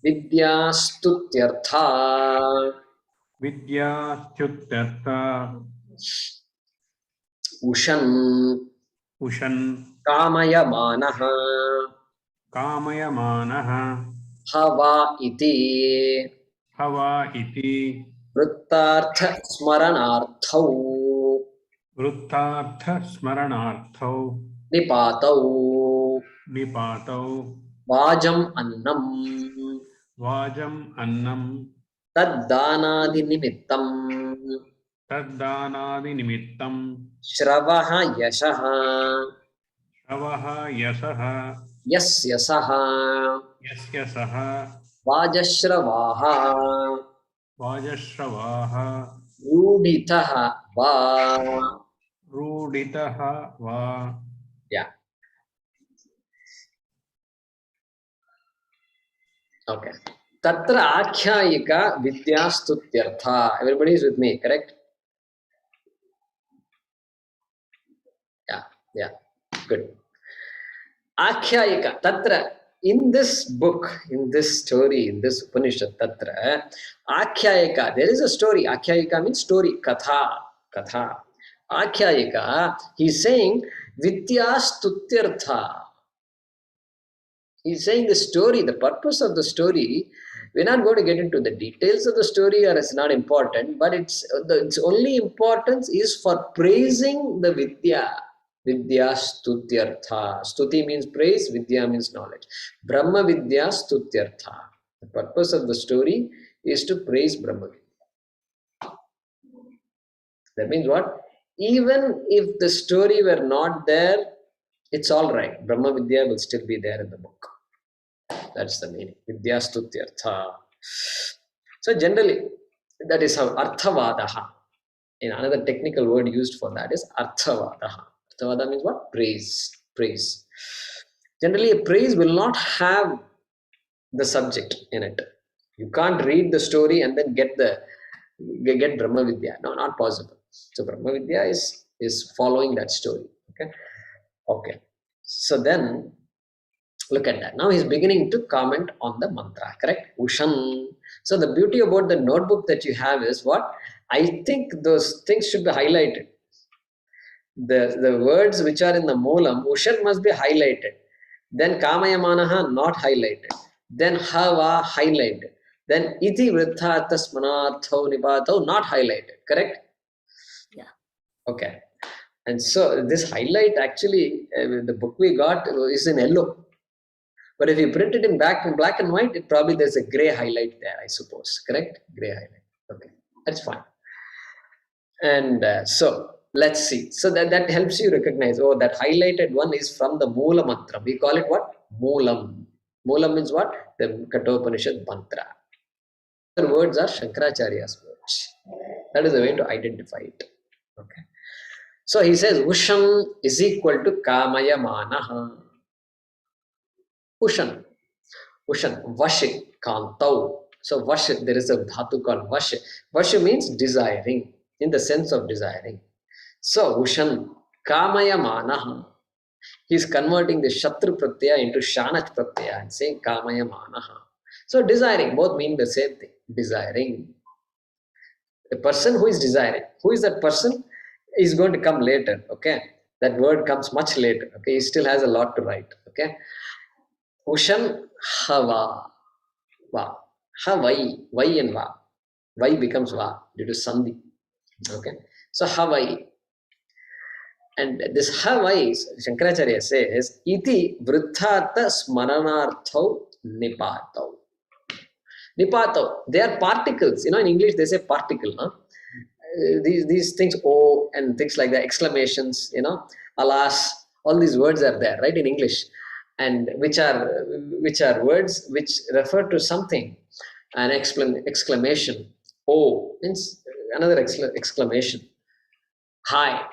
Vidyastutyartha Ushan Kamayamanaha Hava iti Vrittartha Smaranarthau Nipatau Vajam Annam Taddanadi Nimittam Shravaha Yashaha Yasyasaha Vajashravaha Ruditaha Va. Yeah. Okay. Tatra Akhyayika Vidyastutyartha. Everybody is with me, correct? Yeah. Good. Akhyayika. Tatra. In this book, in this story, in this Upanishad, Tatra, Akhyayika, there is a story. Akhyayika means story. Katha. Akhyayika, he's saying, Vidyastutyartha. He's saying the story, the purpose of the story. We're not going to get into the details of the story, or it's not important, but its only importance is for praising the Vidya. Vidya Stutyartha. Stuti means praise, Vidya means knowledge. Brahma Vidya Stutyartha. The purpose of the story is to praise Brahma Vidya. That means what? Even if the story were not there, it's all right. Brahma Vidya will still be there in the book. That's the meaning. Vidya Stutyartha. So generally, that is how Arthavadaha. In another technical word used for that is Arthavadaha. Arthavada means what? Praise. Generally, a praise will not have the subject in it. You can't read the story and then get Brahma Vidya. No, not possible. So Brahma Vidya is following that story. Okay. So then Look at that. Now he's beginning to comment on the mantra, correct? Ushan. So the beauty about the notebook that you have is what? I think those things should be highlighted. The words which are in the moolam, Ushan must be highlighted. Then Kamayamanaha not highlighted. Then Hava highlighted. Then Iti Vrithatha Smanartho Nipatho not highlighted, correct? Yeah. Okay. And so this highlight actually, the book we got is in yellow. But if you print it in black and white, it probably there's a gray highlight there, I suppose. Correct? Gray highlight. Okay, that's fine. And so let's see. So that helps you recognize, oh, that highlighted one is from the Moola Mantra. We call it what? Moolam. Moolam means what? The Kathopanishad mantra. The words are Shankaracharya's words. That is the way to identify it. Okay. So he says, Usham is equal to Kamaya Manaha. Ushan, Vashi, Kantau. So Vashi, there is a dhatu called Vashi. Vashi means desiring, in the sense of desiring. So Ushan, Kamaya Manaha. He is converting the Shatru Pratyaya into Shanach Pratyaya and saying Kamaya Manaha. So desiring, both mean the same thing. Desiring. The person who is desiring. Who is that person? Is going to come later. Okay. That word comes much later. Okay. He still has a lot to write. Okay. Ushan Hava. Va. Havai. Vai and Va. Vai becomes Va due to Sandhi. Okay. So Havai. And this Havai, Shankaracharya says, Iti Vrithatha Smaranartho Nipatho. Nipatho. They are particles. In English they say particle. Huh? These things, oh, and things like that, exclamations, alas, all these words are there, right, in English. And which are words which refer to something, an exclamation. Oh means another exclamation. Hi,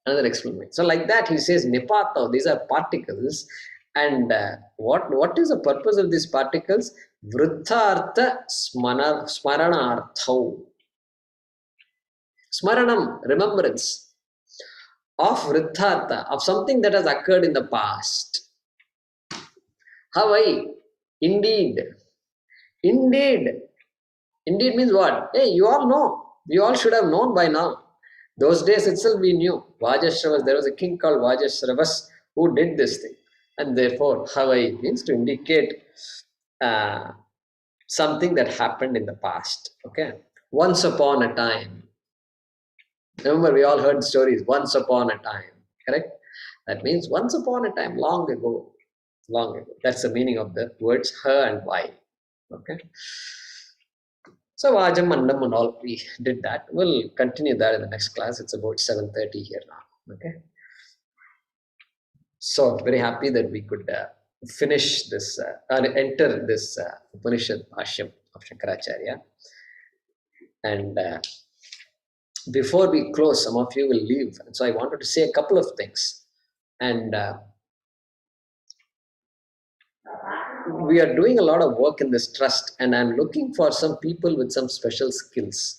another exclamation. So like that he says Nipato, these are particles. And what is the purpose of these particles? Vrithartha smaranartho. Smaranam, remembrance of Vrithartha, of something that has occurred in the past. Havai, indeed. Indeed. Indeed means what? Hey, you all know. You all should have known by now. Those days itself we knew. Vajashravas, there was a king called Vajashravas who did this thing. And therefore, Havai means to indicate something that happened in the past. Okay. Once upon a time. Remember, we all heard stories, once upon a time, correct? That means once upon a time, long ago. Long ago. That's the meaning of the words her and why. Okay. So Vajam, Mandam and all, we did that. We'll continue that in the next class. It's about 7:30 here now. Okay. So very happy that we could finish this, enter this Upanishad Bhashyam of Shankaracharya. And before we close, some of you will leave. And so I wanted to say a couple of things. And we are doing a lot of work in this trust, and I'm looking for some people with some special skills.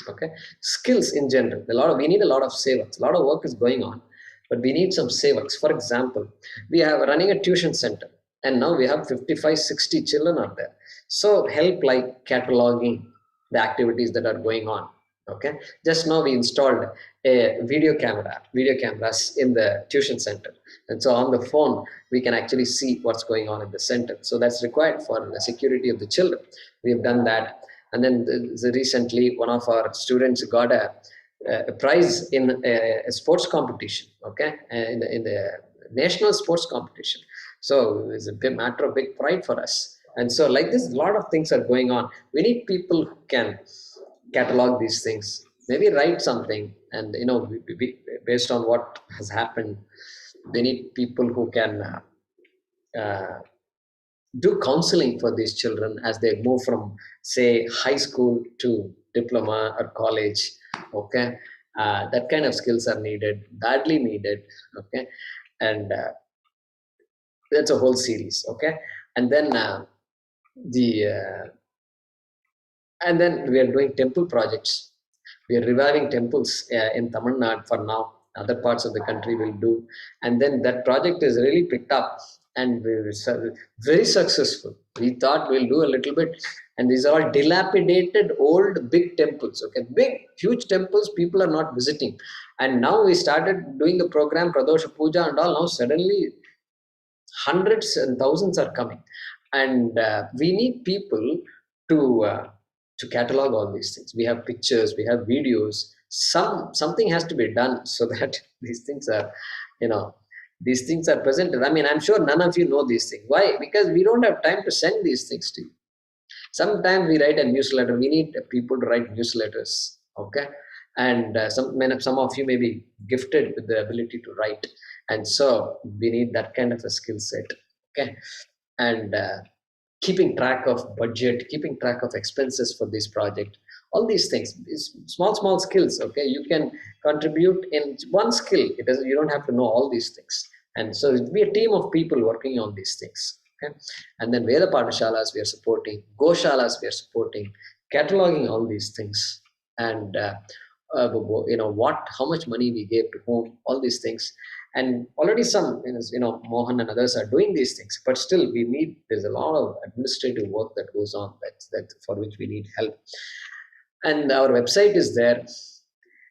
Okay, skills in general. We need a lot of sevaks. A lot of work is going on, but we need some sevaks. For example, we have running a tuition center, and now we have 55-60 children out there. So help like cataloging the activities that are going on. Okay, just now we installed a video cameras in the tuition center, and so on the phone we can actually see what's going on in the center. So that's required for the security of the children. We have done that. And then recently one of our students got a prize in a sports competition, okay, in the national sports competition. So it's a matter of big pride for us. And so like this, a lot of things are going on. We need people who can catalog these things, maybe write something, and based on what has happened, they need people who can do counseling for these children as they move from, say, high school to diploma or college. Okay, that kind of skills are needed, badly needed. Okay, and that's a whole series. Okay, and then and then we are doing temple projects. We are reviving temples in Tamil Nadu for now. Other parts of the country will do. And then that project is really picked up. and we were very successful. We thought we'll do a little bit, and these are all dilapidated old big temples. Okay, big huge temples people are not visiting, and now we started doing the program Pradosha Puja and all. Now suddenly hundreds and thousands are coming, and we need people to catalog all these things. We have pictures, we have videos. Something has to be done so that these things are, these things are presented. I mean, I'm sure none of you know these things. Why? Because we don't have time to send these things to you. Sometimes we write a newsletter. We need people to write newsletters. Okay, and some of you may be gifted with the ability to write, and so we need that kind of a skill set. Okay, and keeping track of budget, keeping track of expenses for this project, all these things, these small skills. Okay, you can contribute in one skill. You don't have to know all these things, and so it'll be a team of people working on these things. Okay, and then Veda Pathshalas we are supporting, Goshalas we are supporting, cataloging all these things, and how much money we gave to whom, all these things. And already some, Mohan and others are doing these things, but still there's a lot of administrative work that goes on that for which we need help. And our website is there.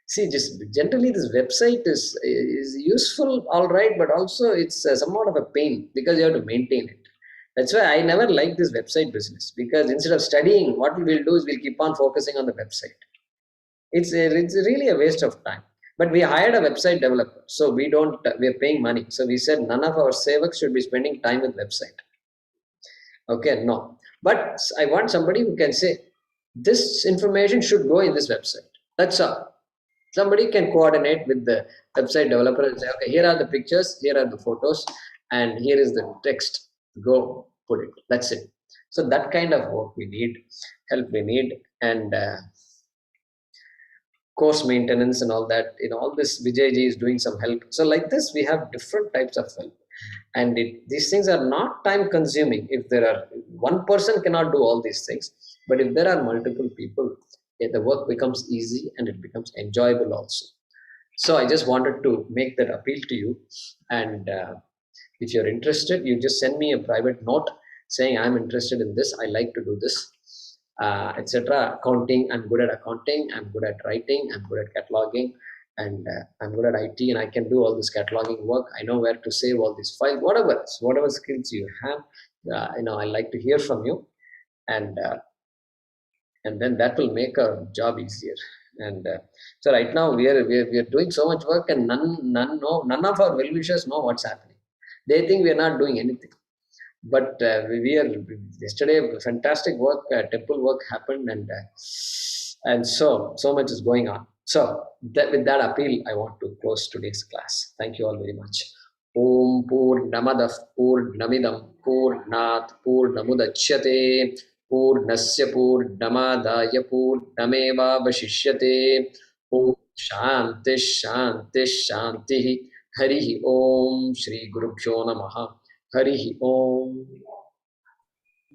See, just generally this website is useful, all right, but also it's somewhat of a pain because you have to maintain it. That's why I never liked this website business, because instead of studying, what we'll do is we'll keep on focusing on the website. It's really a waste of time. But we hired a website developer, so we're paying money. So we said none of our sevaks should be spending time with website. Okay, no. But I want somebody who can say, this information should go in this website. That's all. Somebody can coordinate with the website developer and say, okay, here are the pictures, here are the photos, and here is the text. Go put it. That's it. So that kind of work we need, help we need, and course maintenance and all that. All this Vijayji is doing some help. So like this, we have different types of help, and these things are not time consuming. If there are one person cannot do all these things, but if there are multiple people, the work becomes easy and it becomes enjoyable also. So I just wanted to make that appeal to you, and if you're interested, you just send me a private note saying I'm interested in this, I like to do this, etc. Accounting, I'm good at accounting, I'm good at writing, I'm good at cataloging, and I'm good at IT, and I can do all this cataloging work. I know where to save all these files, whatever skills you have. I like to hear from you, and then that will make our job easier. And so right now we are doing so much work, and none of our well-wishers know what's happening. They think we are not doing anything. But yesterday fantastic work, temple work happened, and so much is going on. So with that appeal, I want to close today's class. Thank you all very much. Om Purnamadah Purnamidam Purnat Purnamudachyate Purnasya Purnamadaya Purnameva Vashishyate. Om Shanti Shanti Shanti. Harihi Om. Shri Gurubhyo Namaha. Harihi Om.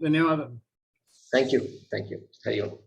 Dhanyawad. Thank you. Hari Om.